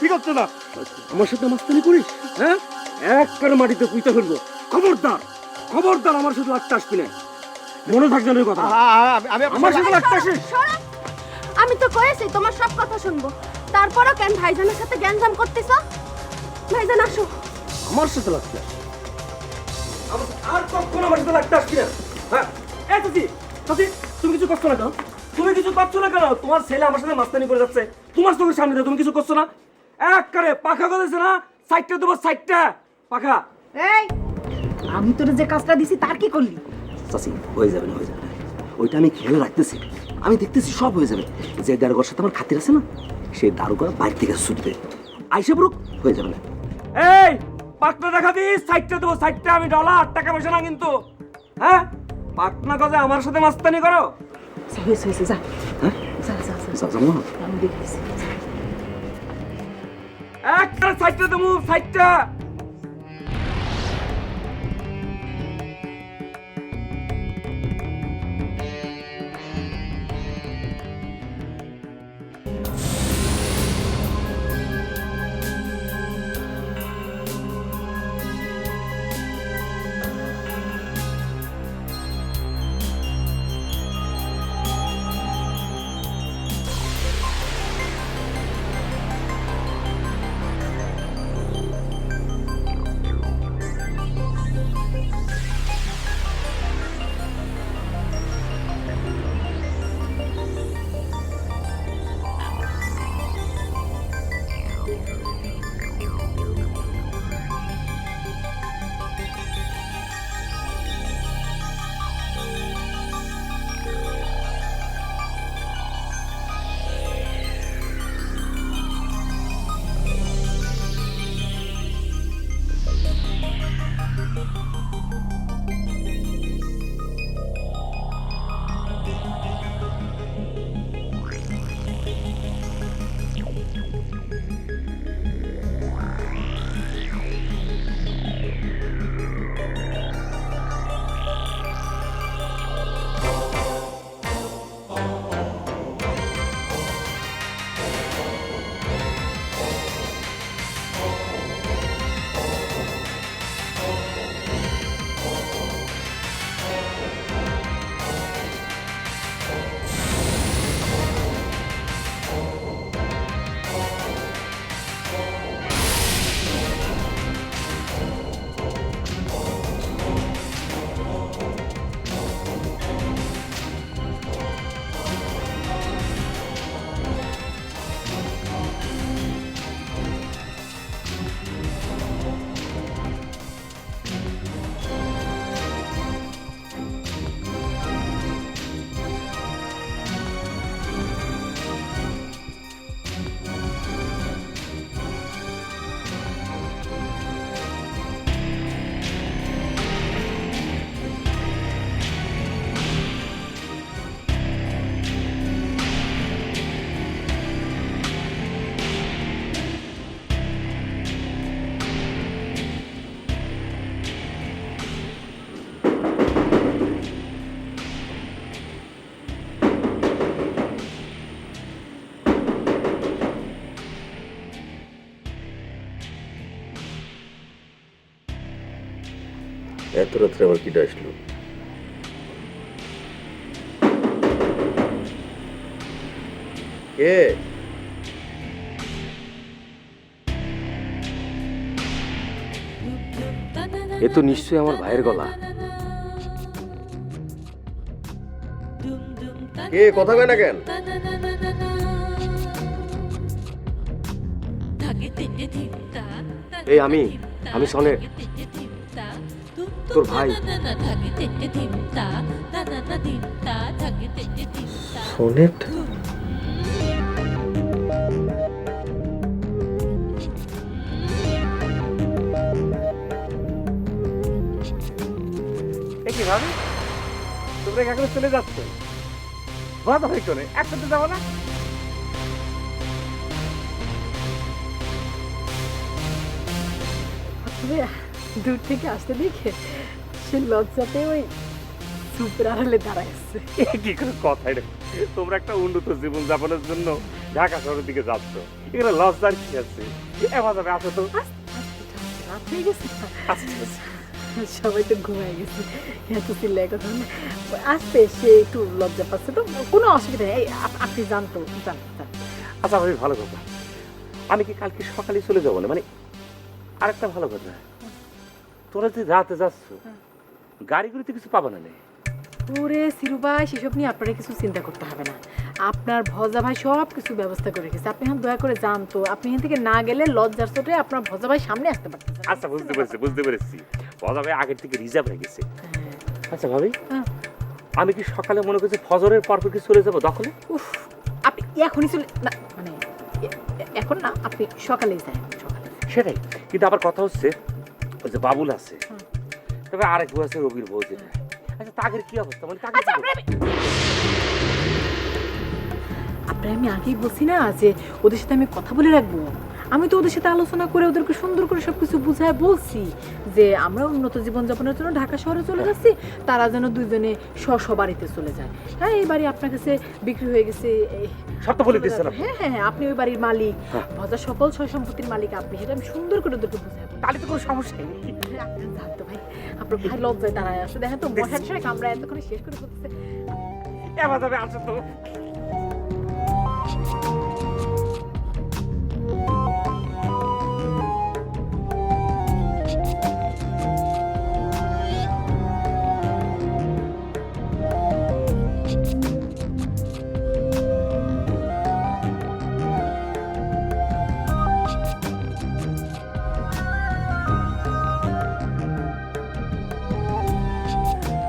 ঠিক আছে না। আমার সাথে মাস্তানি করিস? হ্যাঁ, এক করে মাটিতে পুঁতে ফেলবো। খবরদার খবরদার, আমার সাথে লাগতে আসবি না, মনে থাকবে না কথা। আমার সাথে লাগতে আসিস? আমি তো কয়েছি তোমার সব কথা শুনবো, তারপরও কেন ভাইজানের সাথে গ্যাঞ্জাম করতেছ? ভাইজান আসো। আমার সাথে লাগতে আসিস? আর কখনো আমার সাথে লাগতে আসবি না। হ্যাঁ, এই চাচি, চাচি তুমি কিছু করছো না কেন? তুমি কিছু করছো না কেন? তোমার ছেলে আমার সাথে মাস্তানি করে যাচ্ছে, তোমার চোখের সামনে দিয়ে তুমি কিছু করছো না? এক করে পাখা করেছে না, সাইডটা দেবো, সাইডটা পাখা। এই, আমি তোর যে কাজটা দিছি তার কি করলি? চাচি হয়ে যাবে না, হয়ে যাবে না, ওইটা আমি খেয়াল রাখতেছি, আমি দেখতেছি সব হয়ে যাবে। যে দারোগার সাথে আমার খাতির আছে না, সেই দারোগা বাইরে থেকে ছুটবে, আইসে ব্রুক হয়ে যাবে না। এই পাকনা দেখা দিস, সাইডটা দেবো, সাইডটা। আমি ডলার টাকা পয়সা না কিন্তু। হ্যাঁ, পাকনা কাজে আমার সাথে মাস্তানি করো। হয়েছে হয়েছে, যা। হ্যাঁ যা যা যা, যাবো না। আমি দেখতেছি। একটা সাইডটা দেবো, সাইডটা। এত রাত্রে আবার কিটা আসলো? কে? এ তো নিশ্চয়ই আমার ভাইয়ের গলা। কে কথা কয় না কেন? এই আমি সনেট, তোর ভাই। সনেট? কি ভাবি, তোমরা এখন চলে যাচ্ছ? বাধা হয় চলে, একসাথে যাবো না? দূর থেকে আসতে দেখে সে লজ্জাতে ওই সুপের আড়ালে দাঁড়ায় আসছে। কি করে কথা এটা? তোমরা একটা উন্নত জীবন যাপনের জন্য ঢাকা শহরের দিকে যাচ্ছ, এখানে লজ্জার কি আছে? এবার যাবে, আসো তো। রাত হয়ে গেছে, আচ্ছা সবাই তো ঘুমায় গেছে, এত চিল্লায় কথা বলে আসতে সে একটু লজ্জা পাচ্ছে, তো কোনো অসুবিধা নেই। আপনি জানতো জান। আচ্ছা ভাবি, ভালো কথা, আমি কি কালকে সকালে চলে যাবো না? মানে আরেকটা ভালো কথা, তোরা যে রাতে যাচ্ছ গাড়িগুলিতে কিছু পাবা না? নেই ওরে সিরু ভাই, সেসব নিয়ে আপনারা কিছু চিন্তা করতে হবে না। আপনার ভজা ভাই সব কিছু ব্যবস্থা করে রেখেছে, আপনি এখন দয়া করে জানতো। আপনি এখান থেকে না গেলে লজ্জার চোটে আপনার ভজা ভাই সামনে আসতে পারতেছে। আচ্ছা বুঝতে পেরেছি, ভজা ভাই আগের থেকে রিজার্ভ হয়ে গেছে। আচ্ছা ভাবি, আমি কি সকালে মনে করছি ফজরের পর কি চলে যাবো দখলে? উফ, আপনি এখনই চলে না, মানে এখন না, আপনি সকালেই যান। সেটাই, কিন্তু আবার কথা হচ্ছে ওই যে বাবুল আছে, তবে আরেক বউ আছে রবির বউ, যেটা। আচ্ছা তাদের কি অবস্থা? মানে আপনার আমি আগেই বলছি না যে ওদের সাথে আমি কথা বলে রাখবো। আমি তো ওদের সাথে আলোচনা করে ওদেরকে সুন্দর করে সবকিছু বুঝায় বলছি যে আমরা উন্নত জীবনযাপনের জন্য ঢাকা শহরে চলে যাচ্ছি, তারা যেন দুইজনে বাড়িতে চলে যায়। হ্যাঁ, এই বাড়ি আপনার কাছে বিক্রি হয়ে গেছে, সব তো বলে দিচ্ছেন। হ্যাঁ, আপনি ওই বাড়ির মালিক, ভজা সকল সয় সম্পত্তির মালিক আপনি, সেটা আমি সুন্দর করে ওদেরকে বুঝাই। তাহলে তো কোনো সমস্যা নেই। আপনি জানতো ভাই, আপনার ভাই লজ্জায় দাঁড়ায় আসে, দেখেন তো মশার সময় কামড়া এতক্ষণে শেষ করে করতেছে। এবার যাবে, আসো তো।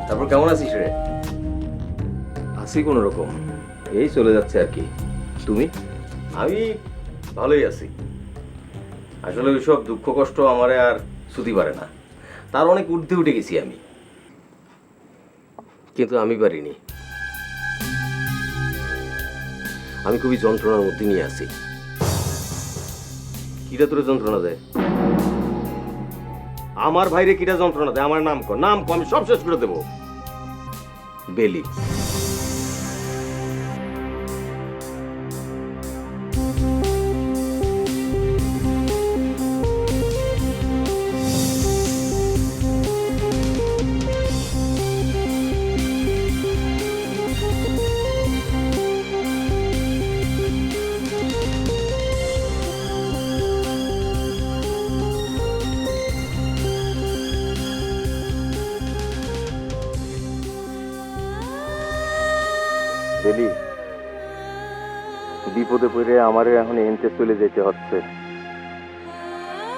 তারপর কেমন আছিস রে? আছি কোনো রকম, এই চলে যাচ্ছে আর কি। তুমি? আমি ভালোই আছি। আসলে ওইসব দুঃখ কষ্ট আমারে আর ছুটি পারে না, তার অনেক ঊর্ধ্বে উঠে গেছি আমি, কিন্তু আমি পারিনি। আমি খুবই যন্ত্রণার মধ্যে নিয়ে আছি। কিরা তোর যন্ত্রণা দেয়? আমার ভাইরে কিরা যন্ত্রণা দেয়? আমার নাম কর, নাম কর, আমি সব শেষ করে দেবো। বেলি। বেলি, বিপদে পড়ে আমারে এখন এনতে চলে যেতে হচ্ছে।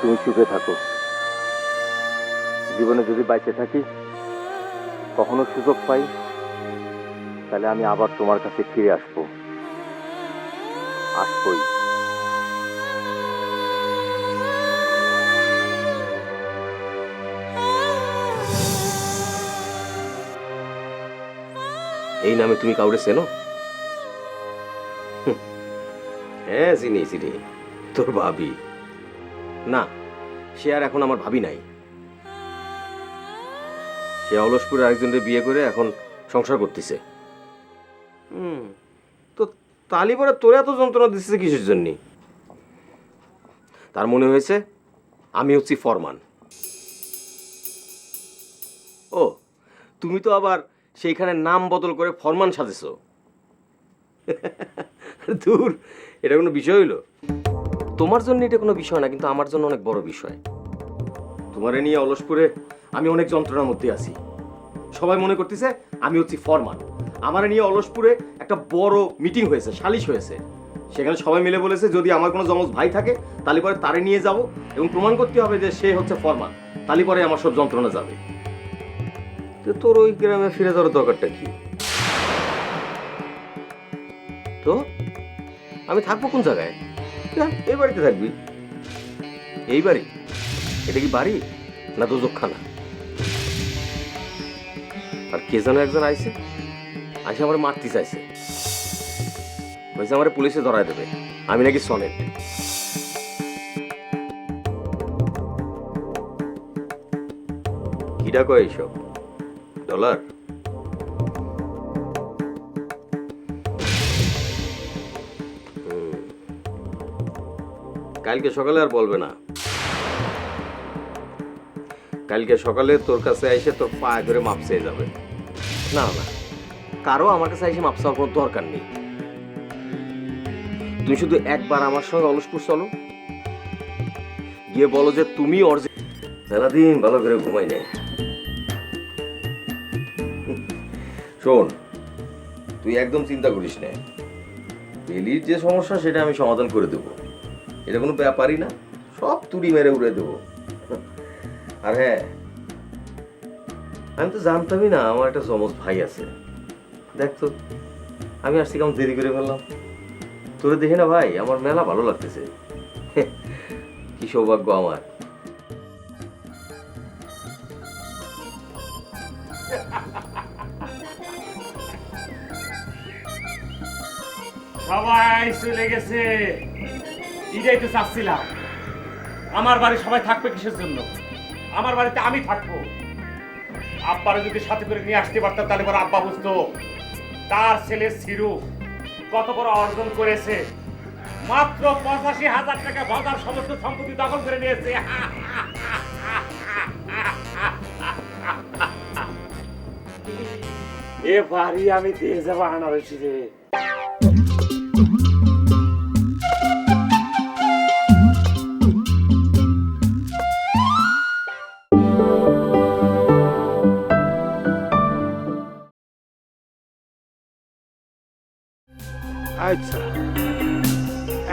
তুমি সুখে থাকো। জীবনে যদি বাইচে থাকি, কখনো সুযোগ পাই, তাহলে আমি আবার তোমার কাছে ফিরে আসবো। আসবই। এই নামে তুমি কাউরে চেনো? হ্যাঁ, চিনি, তোর ভাবি। না, সে আর এখন আমার ভাবি নাই। সে অলসপুরে আরেকজনের বিয়ে করে এখন সংসার করতেছে। তো তালিবারে তোরা এত যন্ত্রণা দিচ্ছে কিসের জন্য? তার মনে হয়েছে আমি হচ্ছি ফরমান। ও তুমি তো আবার সেইখানে নাম বদল করে ফরমান সাজেছো। দূর, এটা কোনো বিষয় হইলো? তোমার জন্য এটা কোনো বিষয় না, কিন্তু আমার জন্য অনেক বড় বিষয়। তোমারে নিয়ে অলসপুরে আমি অনেক যন্ত্রণার মধ্যে আছি। সবাই মনে করতেছে আমি হচ্ছি ফরমান। আমারে নিয়ে অলসপুরে একটা বড় মিটিং হয়েছে, সালিশ হয়েছে। সেখানে সবাই মিলে বলেছে যদি আমার কোনো যমজ ভাই থাকে তাহলে পরে তারে নিয়ে যাব এবং প্রমাণ করতে হবে যে সে হচ্ছে ফরমান, তাহলে পরে আমার সব যন্ত্রণা যাবে। তো তোর ওই গ্রামে ফিরে যাওয়ার দরকারটা কি? তো আমি থাকবো কোন জায়গায়? এই বাড়িতে থাকবি। এই বাড়ি? এটা কি বাড়ি না দোজকখানা? আর কে যেন একজন আইছে, আইসে আমার মারতে চাইছে, বলছে আমার পুলিশে ধরায় দেবে, আমি নাকি সনেট। কিডা কয় এইসব? ডলার? কালকে সকালে আর বলবে না। কালকে সকালে তোর কাছে এসে তোর পায়ে ধরে মাপ চেয়ে যাবে। না না, কারো আমার কাছে এসে মাপ চাওয়ার কোনো দরকার নেই। তুমি শুধু একবার আমার সঙ্গে অলসপুর চলো, গিয়ে বলো যে তুমি সারাদিন ভালো করে ঘুমাই নেই। শোন, তুই একদম চিন্তা করিস না, বেলির যে সমস্যা সেটা আমি সমাধান করে দেবো। এটা কোনো ব্যাপারই না, সব তুড়ি মেরে উড়ে দেবো। আর হ্যাঁ, আমি তো জানতামই না আমার একটা যমজ ভাই আছে। দেখ তো, আমি আসছি কেমন দেরি করে ফেললাম। তোরে দেখে না ভাই আমার মেলা ভালো লাগতেছে। কি সৌভাগ্য আমার। সবাই চলে গেছে, এটাই তো চাচ্ছিলাম। আমার বাড়ি সবাই থাকবে কিসের জন্য? আমার বাড়িতে আমি থাকবো। আব্বারে যদি সাথে করে নিয়ে আসতে পারতাম তাহলে পরে আব্বা বুঝতো তার ছেলে সিরু কত বড় অর্জন করেছে। মাত্র ৮৫,০০০ টাকা বাজার সমস্ত সম্পত্তি দখল করে নিয়েছে। এ বাড়ি আমি দিয়ে যাবো আনারসি রে। আচ্ছা,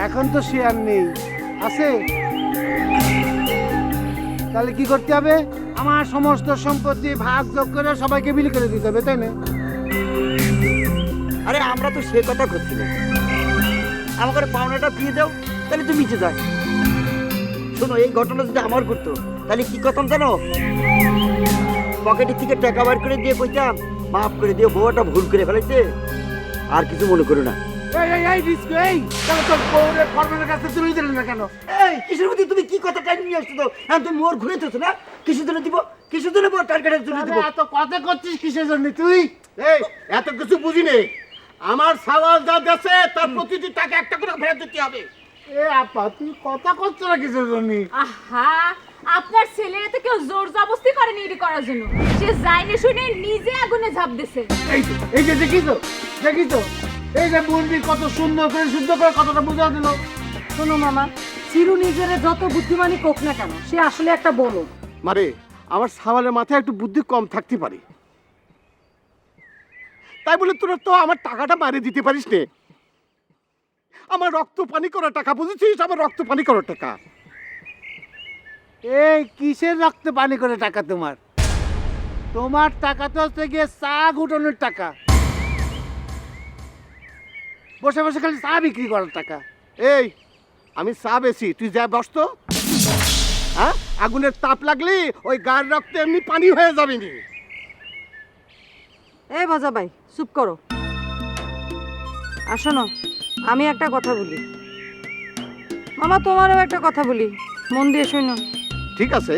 এখন তো সে আর নেই, আছে? তাহলে কি করতে হবে? আমার সমস্ত সম্পত্তি ভাগ যোগ করে সবাইকে বিলি করে দিতে হবে, তাই না? আরে আমরা তো সে কথা করছি না, আমাকে পাওনাটা দিয়ে দাও, তাহলে তুমি মিশে যায়। শোনো, এই ঘটনা যদি আমার ঘটতো তাহলে কি করতাম জানো? পকেটের থেকে টাকা বার করে দিয়ে কইতাম মাফ করে দিও, বউটা ভুল করে ফেলেছে, আর কিছু মনে করো না। কিসের মধ্যে তুমি কি কথা টাইম নিয়ে আসছো? তো হ্যাঁ, তুমি মোর ঘুরে তো না, কিসের জন্য দিব? কিসের জন্য টার্গেটের জন্য দিব? এত কথা করছিস কিসের জন্য তুই? এই এত কিছু বুঝি নেই। আমার সাওয়াল যা দেশে তার প্রতিটি টাকা একটা করে ফেরত দিতে হবে। এ আপা, তুই কথা করছো না কিসের জন্য? আহা, আপনার ছেলেরা তো কেউ জোর জবরদস্তি করেনি এটি করার জন্য। সে যাইনি শুনে নিজে আগুনে ঝাঁপ দিছে। এই যে দেখিছো, দেখিছো এই যে বন্দি কত সুন্দর করে শুদ্ধ করে কথাটা বুঝা দিল। শোনো মামা, চিরু নিজের যত বুদ্ধিমানই কোক না কেন, সে আসলে একটা বলদ। মারে, আমার সাওয়ালের মাথায় একটু বুদ্ধি কম থাকতে পারে, তাই বলে তোরা তো আমার টাকাটা মারে দিতে পারিস নে। আমার রক্ত পানি করা টাকা, বুঝেছিস? আমার রক্ত পানি করা টাকা। এই কিসের রক্ত পানি করে টাকা তোমার? তোমার টাকা তো হচ্ছে গিয়ে চা ঘুটানোর টাকা, বসে বসে খালি চা বিক্রি করার টাকা। এই আমি চা বেশি, তুই যা বসতো। হ্যাঁ, আগুনের তাপ লাগলে ওই গায়ের রক্ত এমনি পানি হয়ে যাবে নি। এই ভজা ভাই, চুপ করো। আর শোনো, আমি একটা কথা বলি মামা, তোমারও একটা কথা বলি, মন দিয়ে শোনো। ঠিক আছে,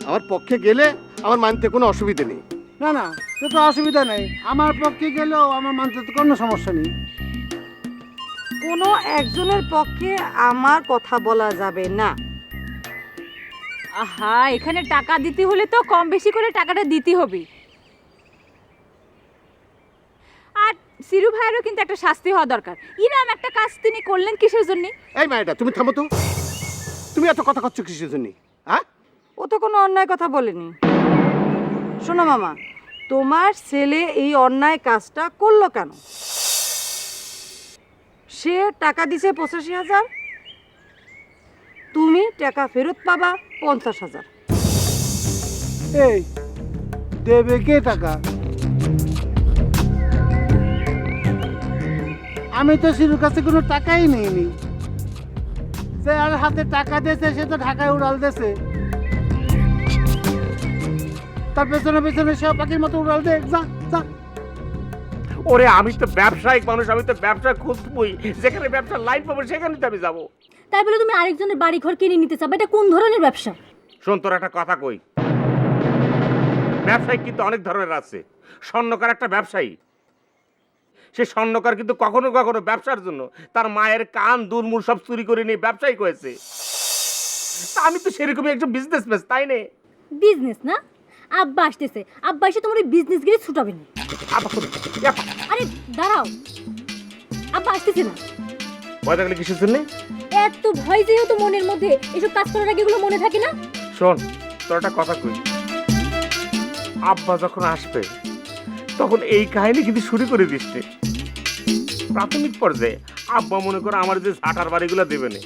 আমার পক্ষে গেলে আমার মানতে কোনো অসুবিধা নেই। না না, সে তো অসুবিধা নেই, আমার পক্ষে গেলেও আমার মানতে তো কোনো সমস্যা নেই। কোনো একজনের পক্ষে আমার কথা বলা যাবে না। আহা, এখানে টাকা দিতে হলে তো কম বেশি করে টাকাটা দিতে হবে। সিরু ভাইয়েরও কিন্তু একটা শাস্তি হওয়া দরকার। ইরাম একটা কাজ তিনি করলেন কিসের জন্য? এই মায়েরা তুমি থামো তো, তুমি এত কথা কচ্ছ কিসের জন্য? হ্যাঁ, ও তো কোনো অন্যায় কথা বলেনি। শোনো মামা, তোমার ছেলে এই অন্যায় কাজটা করলো কেন? সে টাকা দিছে 85,000, তুমি টাকা ফেরত পাবা 50,000। এই দেবে কে টাকা? আমি তো সিরুর কাছে কোনো টাকাই নেইনি। সে আর হাতে টাকা দিয়েছে, সে তো ঢাকায় উড়াল দিয়েছে। তার পেছনে পেছনে সব পাখির মতো উড়াল দে, যা যা। ওরে আমি তো ব্যবসায়িক মানুষ, আমি তো ব্যবসা খুঁজবই, যেখানে ব্যবসার লাইন পাবো সেখানে তো আমি যাবো। তাই বলে তুমি আরেকজনের বাড়ি ঘর কিনে নিতে চাও? এটা কোন ধরনের ব্যবসা? শোন, তোর একটা কথা কই, ব্যবসায়ী কিন্তু অনেক ধরনের আছে। স্বর্ণকার একটা ব্যবসায়ী, সে স্বর্ণকার কিন্তু কখনো কখনো ব্যবসার জন্য তার মায়ের কান দুলমুল সব চুরি করে নিয়ে ব্যবসায়ী করেছে। তা আমি তো সেরকমই একজন বিজনেসম্যান, তাই নে? বিজনেস না? আব্বা আসতেছে, আব্বা এসে তোমার বিজনেস গিয়ে ছুটাবে না। আরে দাঁড়াও, আব্বা আসতেছে না। ভয় থাকলে কিসের জন্য? এত ভয় যেহেতু মনের মধ্যে, এসব কাজ করার আগে এগুলো মনে থাকে না? শোন, তোর একটা কথা কই, আব্বা যখন আসবে তখন এই কাহিনী কিন্তু শুরু করে দিচ্ছে। প্রাথমিক পর্যায়ে আব্বা মনে করে আমার যে ঝাঁটার বাড়িগুলো দেবে না,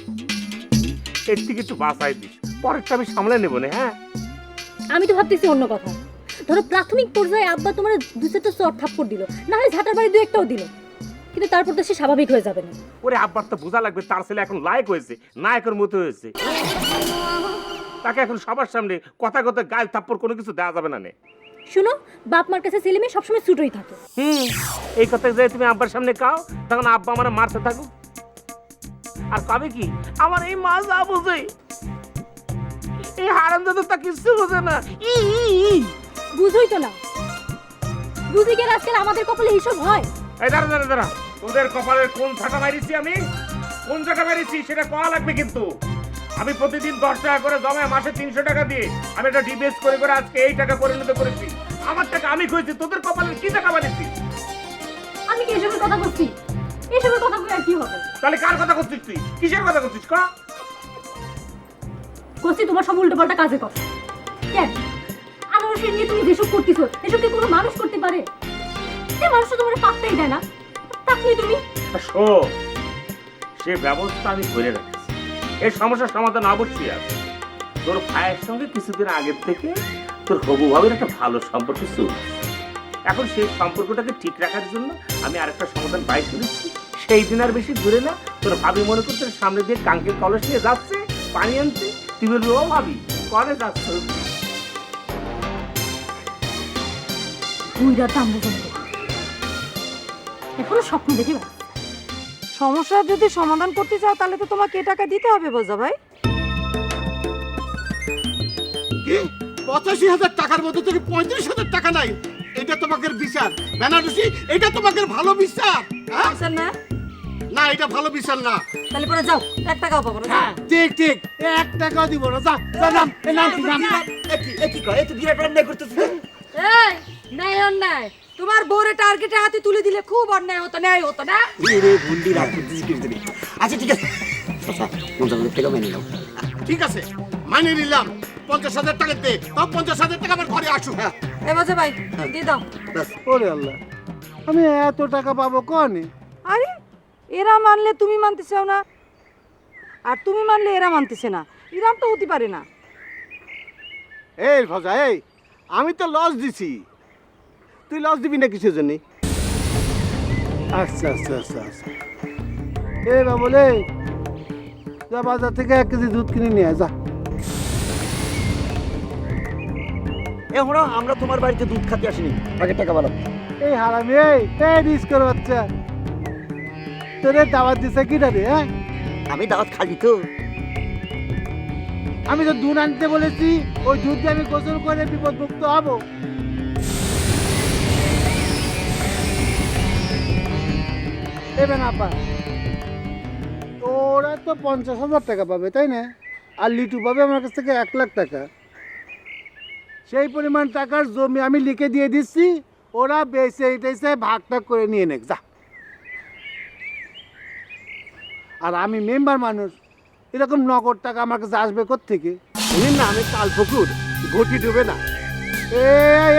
এর থেকে একটু বাঁচাই দিস, পরেরটা আমি সামলে নেবো না। হ্যাঁ, আমি তো ভাবতেছি অন্য কথা। ধরো প্রাথমিক পর্যায়ে আব্বা তোমার দু চারটা চট থাপ্পড় দিল, না হলে ঝাঁটার বাড়ি দু একটাও দিল, কিন্তু তারপর তো সে স্বাভাবিক হয়ে যাবে না। ওরে আব্বার তো বোঝা লাগবে তার ছেলে এখন লায়ক হয়েছে, নায়কের মতো হয়েছে। তাকে এখন সবার সামনে কথা কথা গায়ে থাপ্পড় কোনো কিছু দেওয়া যাবে না। নে শুনো, বাপ মার কাছে ছেলে মেয়ে সবসময় ছুটোই থাকে। এই কথা যে তুমি আব্বার সামনে কাও, তখন আব্বা আমার মারতে থাকুক, আর কবে কি আমার এই মা যা বোঝে, এই হারামজাদা তা কিছু বোঝে না। বুঝই তো না, বুঝি গেলে আজকাল আমাদের কপালে এইসব হয়। এই দাঁড়া দাঁড়া দাঁড়া, তোদের কপালের কোন ছাটা মারিছি আমি, কোন জায়গা মারিছি সেটা কওয়া লাগবে। কিন্তু আমি প্রতিদিন 10 টাকা করে জমায় মাসে 300 টাকা দিয়ে আমি একটা ডিবেস করে করে আজকে এই টাকা পরিণত করেছি। আমার টাকা আমি খুঁজছি, তোদের কপালের কি টাকা মারিছি? আমি কি এসবের কথা বলছি? এসবের কথা বলে আর কি হবে? তাহলে কার কথা করছিস তুই? কিসের কথা করছিস? করছি তোমার সব উল্টো পাল্টা কাজের কথা। কেন আনারসের নিয়ে তুমি যেসব করতেছো, এসব কি কোনো মানুষ করতে পারে? সে মানুষ তো তোমার পাত্তাই দেয় না, তাহলে তুমি সে ব্যবস্থা আমি করে রাখছি। এই সমস্যার সমাধান অবশ্যই আছে। তোর ভাইয়ের সঙ্গে কিছুদিন আগের থেকে তোর হবু ভাবের একটা ভালো সম্পর্ক চলছে। এখন সেই সম্পর্কটাকে ঠিক রাখার জন্য আমি আরেকটা সমাধান বাইর করেছি। সেই দিন আর বেশি দূরে না, তোর ভাবি মনে করছে সামনে দিয়ে কাঙ্কের কলস নিয়ে যাচ্ছে পানি আনতে, তুই বলবি ও ভাবি কলে যাচ্ছে। এখনো স্বপ্ন দেখে সমস্যা যদি সমাধান করতে চাও তাহলে তো তোমাকে এ টাকা দিতে হবে বোঝা ভাই। কি 85,000 টাকার মধ্যে থেকে 35,000 টাকা নাই? এটা তোমাকে বিচার বেনারসি? এটা তোমাকে ভালো বিচার? স্যার না না, এটা ভালো বিচার না। তাহলে পরে যাও, 1 টাকাও পাবো না। ঠিক ঠিক, 1 টাকাও দিব না। যা যা, নাম নাম নাম। কি কয় এত বিরাট অন্যায় করতেছিস? এই নাই অন্যায়, তোমার বউরে টার্গেটে হাতে তুলে দিলে খুব অন্যায় হতো, ন্যায় হতো না? রে ভুন্ডি রাখ করতেছিস কি দিবি? আচ্ছা ঠিক আছে, আচ্ছা 50,000 টাকা মেনে নাও। ঠিক আছে, মানে নিলাম। 50,000 টাকা দে, তাও 50,000 টাকা আমার ঘরে আসুক। এ বোঝা ভাই দিয়ে দাও। ওরে আল্লাহ, আমি এত টাকা পাবো কোনে? আরে এরা মানলে তুমি মানতে চাও না, আর তুমি মানলে এরা মানতেছে না, এরকম তো হতে পারে না। এই ফজা, এই আমি তো লস দিছি, তুই লস দিবি না কিসের জন্য? আচ্ছা আচ্ছা আচ্ছা আচ্ছা, এ বাবলে যা বাজার থেকে 1 কেজি দুধ কিনে নিয়ে আয়, যা। এখন আমরা তোমার বাড়িতে দুধ খাতে আসিনি, আগে টাকা বাড়াও। এই হারামি, এই রিস্ক করে বাচ্চা, তোরে দাওয়াত দিছে কি রে? হ্যাঁ, আমি দাওয়াত খালি তো। আমি তো দুধ আনতে বলেছি, ওই দুধ দিয়ে আমি গোসল করে বিপদ মুক্ত হব। এবার আপা ওরা তো 50,000 টাকা পাবে, তাই না? আর লিটু পাবে আমার কাছ থেকে 1 লাখ টাকা। সেই পরিমাণ টাকার জমি আমি লিখে দিয়ে দিচ্ছি, ওরা বেচে ভাগ টাগ করে নিয়ে নেক। যা। আর আমি মেম্বার মানুষ, এরকম নগদ টাকা আমার কাছে আসবে কোত্থেকে? বুঝলেন না, আমি কাল পুকুর, ঘটি ডুবে না।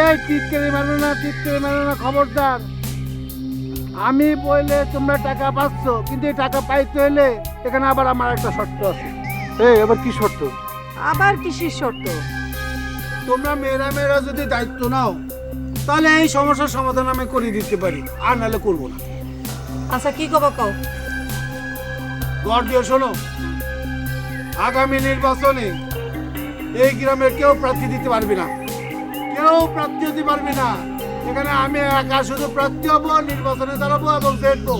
এই টিটকারি মানো না, টিটকারি মানো না, খবরদার। আমি বললে তোমরা টাকা পাচ্ছ, কিন্তু এই টাকা পাইতে হলে এখানে আবার আমার একটা শর্ত আছে। এই আবার কি শর্ত? আবার কিসের শর্ত? তোমরা মেয়েরা যদি দায়িত্ব নাও, তাহলে এই সমস্যার সমাধান আমি করে দিতে পারি, আর নাহলে করবো না। আচ্ছা কি কব কও? গড় দিয়ে শোনো, আগামী নির্বাচনে এই গ্রামের কেউ প্রার্থী দিতে পারবে না, কেউ প্রার্থী দিতে পারবে না। এখানে আমি একা শুধু প্রার্থী হবো, নির্বাচনে দাঁড়াবো এবং দেখবো,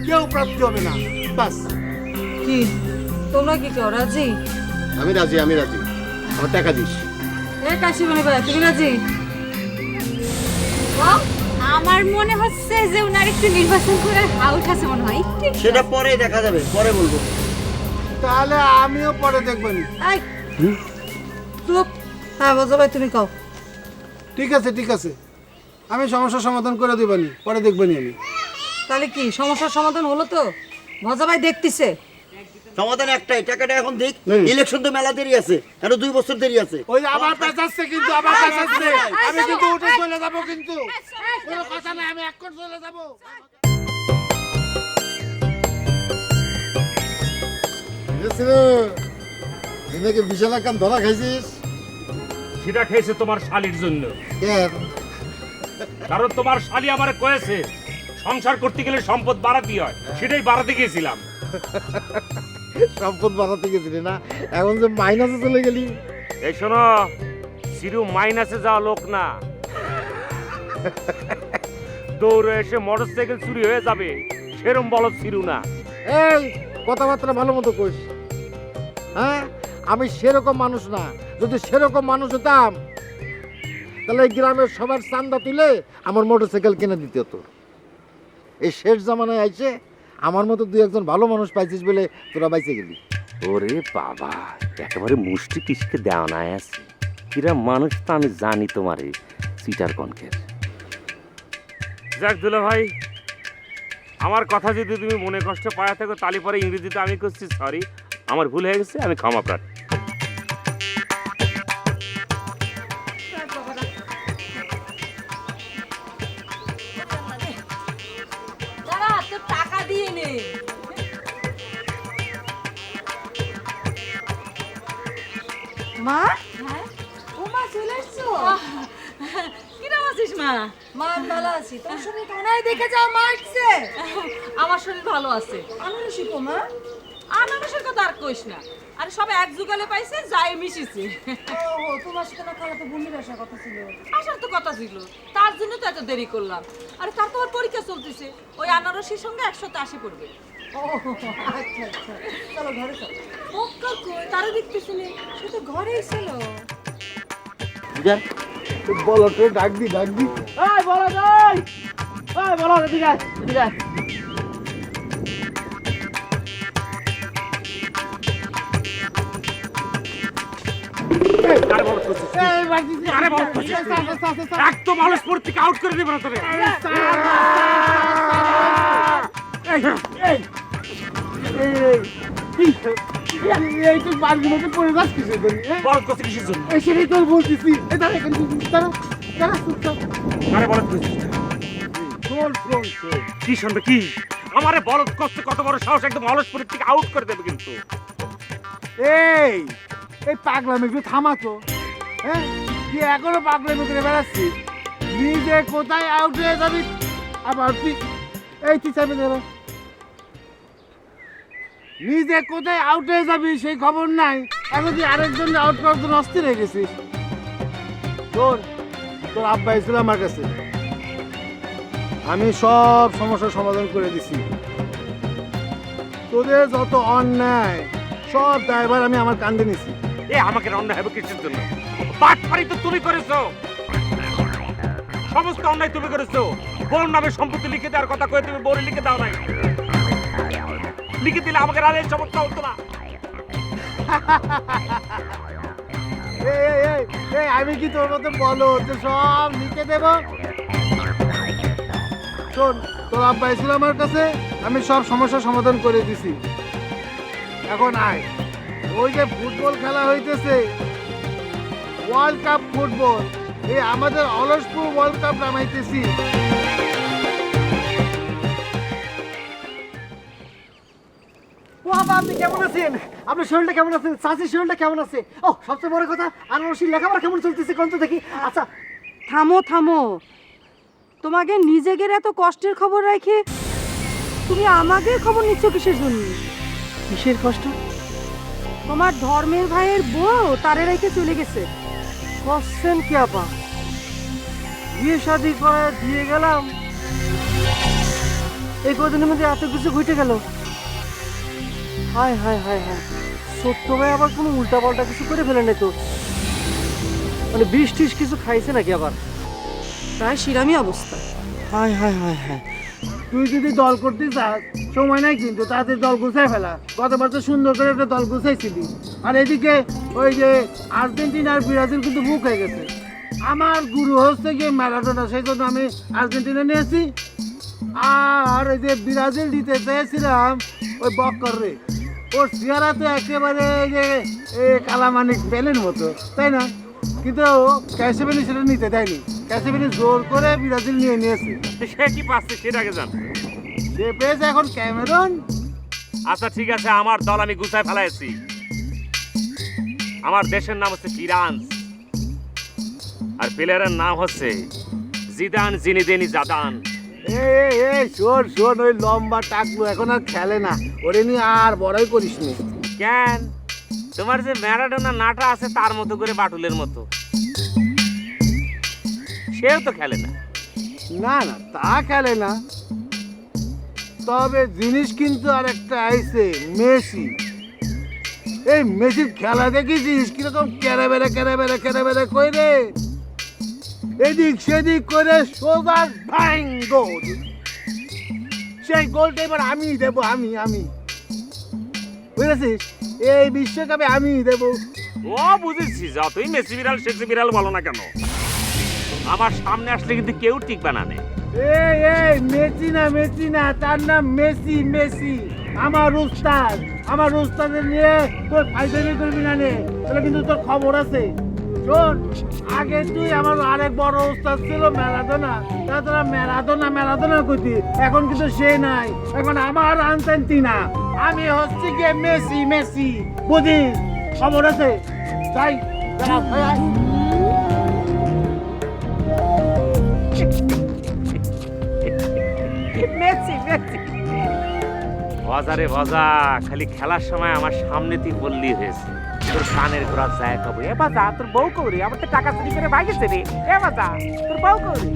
কেউ প্রার্থী হবে না, বাস। কি তোমরা কি কেউ রাজি? আমি রাজি, আমি রাজি, আমার টাকা দিস। এ কাশিমণি ভাই তুমি রাজি? আমার মনে হচ্ছে যে উনার একটু নির্বাচন করে আউট আছে মনে হয়। সেটা পরে দেখা যাবে, পরে বলবো। তাহলে আমিও পরে দেখবো নি। এই চুপ। হ্যাঁ বজা ভাই তুমি কও। ঠিক আছে, ঠিক আছে, আমি সমস্যার সমাধান করে দেবানি, পরে দেখবানি আমি। তাহলে কি সমস্যার সমাধান হলো তো? ভজা ভাই দেখতেছে। সমাধান একটাই, টাকাটা এখন দেখ। ইলেকশন তো মেলা দেরি আছে, আরো 2 বছর দেরি আছে। ওই আবার পেঁচাচ্ছে, কিন্তু আবার পেঁচাচ্ছে। আমি কিন্তু উঠে চলে যাবো, কিন্তু কোনো কথা নাই, আমি এক করে চলে যাবো। নাকি বিশাল কাম ধরা খাইছিস? সেটা খেয়েছে তোমার শালির জন্য, কারণ তোমার শালি আমার কয়েছে সংসার করতে গেলে সম্পদ বাড়াতে হয়, সেটাই বাড়াতে গিয়েছিলাম। সম্পদ বাড়াতে গেছিলি না, এখন যে মাইনাসে চলে গেলি। এই শোনো, সিরু মাইনাসে যাওয়া লোক না, দৌড়ে এসে মোটরসাইকেল চুরি হয়ে যাবে সেরম বলো সিরু না। এই কথাবার্তা ভালো মতো কইস। হ্যাঁ, আমি সেরকম মানুষ না। যদি সেরকম মানুষ হতাম, তাহলে এই গ্রামের সবার চান্দা তুলে আমার মোটরসাইকেল কিনে দিতে হতো। এই শেষ জামানায় আইছে আমার মতো 2-1 ভালো মানুষ পাইছিস বলে তোরা বাইচে গেলি। ওরে বাবা, একেবারে মুষ্টি টিসকে দেওয়া নাই আছে। কিরা মানুষ তো আমি জানি তোমারে সিটার কনকের। যাক দুলা ভাই, আমার কথা যদি তুমি মনে কষ্ট পায়া থাকো, তাহলে পরে ইংরেজিতে আমি করছি সরি, আমার ভুল হয়ে গেছে, আমি ক্ষমা প্রার্থী। টাকা দিয়ে নে। মা ও মা চলে এসছো? কিরম আছিস মা? মা ভালো আছি। তোর শরীর কানায় দেখে যাও মা আসছে। আমার শরীর ভালো আছে। আমি শিখো মা। আনারসের কথা আর কইস না, আরে সব এক যুগলে পাইছে, যাই মিশিছে। ও তোমার সাথে না খালা তো বন্দির আসার কথা ছিল। আসার তো কথা ছিল, তার জন্য তো এত দেরি করলাম। আরে তার তো পরীক্ষা চলতেছে, ওই আনারসের সঙ্গে 180 পড়বে। ও আচ্ছা আচ্ছা, চলো ঘরে চলো। পক্কা কই তারে দেখতেছি না, সে তো ঘরেই ছিল। বুঝা বলো তো, ডাক দি, ডাক দি। এই বলো যাই, এই বলো এদিকে আয়, এদিকে আয়। একদম অলসপুর থেকে আউট করে দেবো না তোরে। এই তুই বাড়ির মধ্যে পড়ে যাস কিসের জন্য? বলদ করছে কিসের জন্য? এই সেটাই তোর বলতেছি। এটা এখানে তারা তারা চুপচাপ। আরে বলদ করছিস শোন শোন শোন, কি শুনবে কি? আমারে বলদ করতে কত বড় সাহস, একদম অলসপুর থেকে আউট করে দেবে কিন্তু। এই এই পাগলামি একটু থামাতো। হ্যাঁ, তুই এখনো পাগলামি করে বেড়াচ্ছিস। নিজে কোথায় আউট হয়ে যাবি, আবার তুই এই তুই চাবি ধরো। নিজে কোথায় আউট হয়ে যাবি সেই খবর নাই, এখন তুই আরেকজন আউট করার জন্য অস্থির হয়ে গেছিস। তোর তোর আব্বা এসেছিল আমার কাছে, আমি সব সমস্যার সমাধান করে দিছি। তোদের যত অন্যায় সব দায়ভার আমি আমার কাঁধে নিছি। এ আমাকে অন্যায় হবে কিসের জন্য? বাটপারি তো তুমি করেছো, সমস্ত অন্যায় তুমি করেছো। বোন নামে সম্পত্তি লিখে দেওয়ার কথা কয়ে তুমি বোন লিখে দাও নাই। লিখে দিলে আমাকে আর এই সমস্যা হতো না। আমি কি তোর মতো বলো যে সব লিখে দেব? শোন, তোর আব্বা ছিল আমার কাছে, আমি সব সমস্যার সমাধান করে দিছি। এখন আয়, ওই যে ফুটবল খেলা হইতেছে, ওয়ার্ল্ড কাপ ফুটবল, এই আমাদের অলসপুর ওয়ার্ল্ড কাপ নামাইতেছি। ও বাবা, আপনি কেমন আছেন? আপনার শরীরটা কেমন আছে? চাষির শরীরটা কেমন আছে? ও সবচেয়ে বড় কথা, আনারসির লেখাপড়া কেমন চলতেছে কোন তো দেখি। আচ্ছা থামো থামো, তোমাকে নিজেদের এত কষ্টের খবর রাখে তুমি আমাকে খবর নিচ্ছ কিসের জন্য? কিসের কষ্ট? তোমার ধর্মের ভাইয়ের বউ তারে রেখে চলে গেছে। করছেন কি আপা? বিয়ে শাদি করে দিয়ে গেলাম, এই কদিনের মধ্যে এত কিছু ঘটে গেল। হায় হায় হায় হায়, সত্য ভাই আবার কোনো উল্টা পাল্টা কিছু করে ফেলে নাই তো? মানে বিষ টিস কিছু খাইছে নাকি আবার? প্রায় শিরামি অবস্থা। হায় হায় হায় হায়। তুই যদি দল করতে চাস, সময় নাই কিন্তু, তাদের দল গুছাই ফেলা। গতবার তো সুন্দর করে একটা দল গুছাইছিলি, আর এদিকে ওই যে আর্জেন্টিনা আর ব্রাজিল কিন্তু বুক হয়ে গেছে। আমার গুরু হচ্ছে গিয়ে ম্যারাডোনা, সেই জন্য আমি আর্জেন্টিনা নিয়েছি। আর ওই যে ব্রাজিল দিতে চেয়েছিলাম ওই বক্কর রে, ওর চেহারা তো একেবারে এই যে কালামানিক বেলের মতো, তাই না? কিন্তু ক্যাসেবেলি সেটা নিতে দেয়নি, ক্যাসেবেলি জোর করে ব্রাজিল নিয়ে নিয়েছে। সে কি পাচ্ছে সেটাকে জান। সে পেয়েছে এখন ক্যামেরন। আচ্ছা ঠিক আছে, আমার দল আমি গুছায় ফেলাইছি। আমার দেশের নাম হচ্ছে ফ্রান্স, আর প্লেয়ারের নাম হচ্ছে জিদান জিনেদিন জাদান। শোন শোন, ওই লম্বা টাকলো এখন আর খেলে না, ওরে নিয়ে আর বড়াই করিস নি। কেন? তোমার যে ম্যারাডোনা নাটা আছে তার মতো করে বাটুলের মতো, সেও তো খেলে না। না না, তা খেলে না, তবে জিনিস কিন্তু আর একটা আইছে, মেসি। এই মেসির খেলা দেখেছিস কিরকম কেড়ে বেড়ে কইরে, এদিক সেদিক করে সোজা ভাঙ গোল। সেই গোলটা এবার আমি দেবো, আমি বুঝেছিস? এই বিশ্বকাপে আমি দেবো। ও বুঝেছি, যতই মেসি বিড়াল শেষে বিড়াল বলো না কেন, আমার সামনে আসলে কিন্তু কেউ টিকবে না। এই মেসি না, তার নাম মেসি। আমার উস্তাদের নিয়ে তোর ফাইদানি করবি না নে, তাহলে কিন্তু তোর খবর আছে। শোন, আগে তুই আমার আরেক বড় উস্তাদ ছিল ম্যারাডোনা, তা তোরা ম্যারাডোনা কইতি, এখন কিন্তু সে নাই, এখন আমার আর্জেন্টিনা, আমি হচ্ছে গিয়ে মেসি, বুঝিস? খবর আছে, তাই বাজারে বাজা, খালি খেলার সময় আমার সামনে তুই বললি হয়েছে, তোর কানের ঘোরা যায় কবে? এ বাজা, তোর বউ কৌরি, আমার তো টাকা চুরি করে ভাগেছে রে। এ বাজা, তোর বউ কৌরি।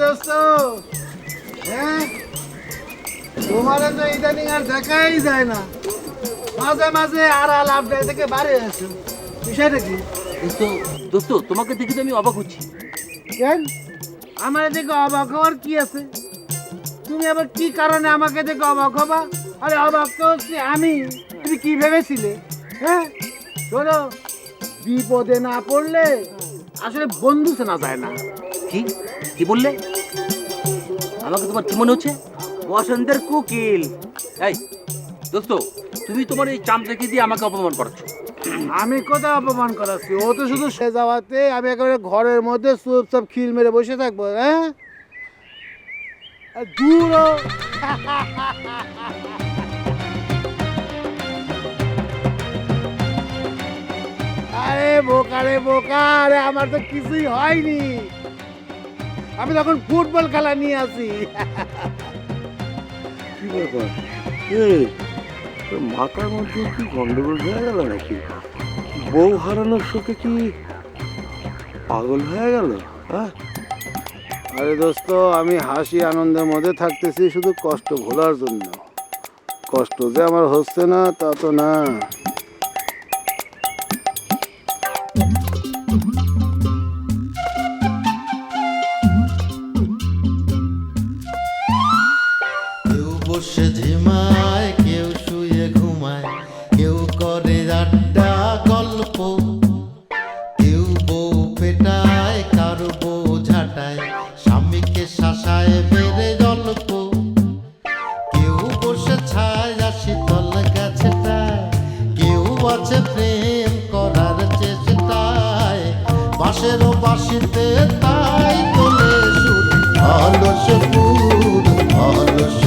দোস্ত, হ্যাঁ তোমারে তো ইদানিং আর দেখাই যায় না, মাঝে মাঝে আড়াল আপডেট থেকে বাড়ি আসো, বিষয়টা কি? দোস্ত, তোমাকে দেখে তো আমি অবাক হচ্ছি। কেন আমার দেখে অবাক হওয়ার কি আছে? তুমি আবার কি কারণে আমাকে দেখে অবাক হবা? আরে অবাক তো হচ্ছে আমি, তুমি কি ভেবেছিলে? হ্যাঁ শোনো, বিপদে না পড়লে আসলে বন্ধু চেনা যায় না। কি বললে? আমাকে তোমার কি মনে হচ্ছে? বসন্তের কুকিল। এই দোস্ত, তুমি তোমার এই চামচাকি দিয়ে আমাকে অপমান করছো। আমি কোথায় অপমান করাচ্ছি? ও তো শুধু সে যাওয়াতে আমি একেবারে ঘরের মধ্যে চুপচাপ খিল মেরে বসে থাকবো? হ্যাঁ দূর হ। আরে বোকা, আরে আমার তো কিছুই হয়নি, আমি তখন ফুটবল খেলা নিয়ে আসি। কি ব্যাপার? তোর মাথার মধ্যে কি গন্ডগোল হয়ে গেল নাকি? বউ হারানোর শোকে কি পাগল হয়ে গেল? হ্যাঁ, আরে দোস্ত, আমি হাসি আনন্দের মধ্যে থাকতেছি শুধু কষ্ট ভোলার জন্য। কষ্ট যে আমার হচ্ছে না তা তো না। কেউ বসে ঝিমায়, কেউ শুয়ে ঘুমায়, কেউ করে আড্ডা গল্প, কেউ বউ পেটায়, কারো বউ ঝাঁটায়, স্বামীকে শাসায় বেড়ে গল্প। বাসিতে তাই তোলে সুর অলস সুর অলস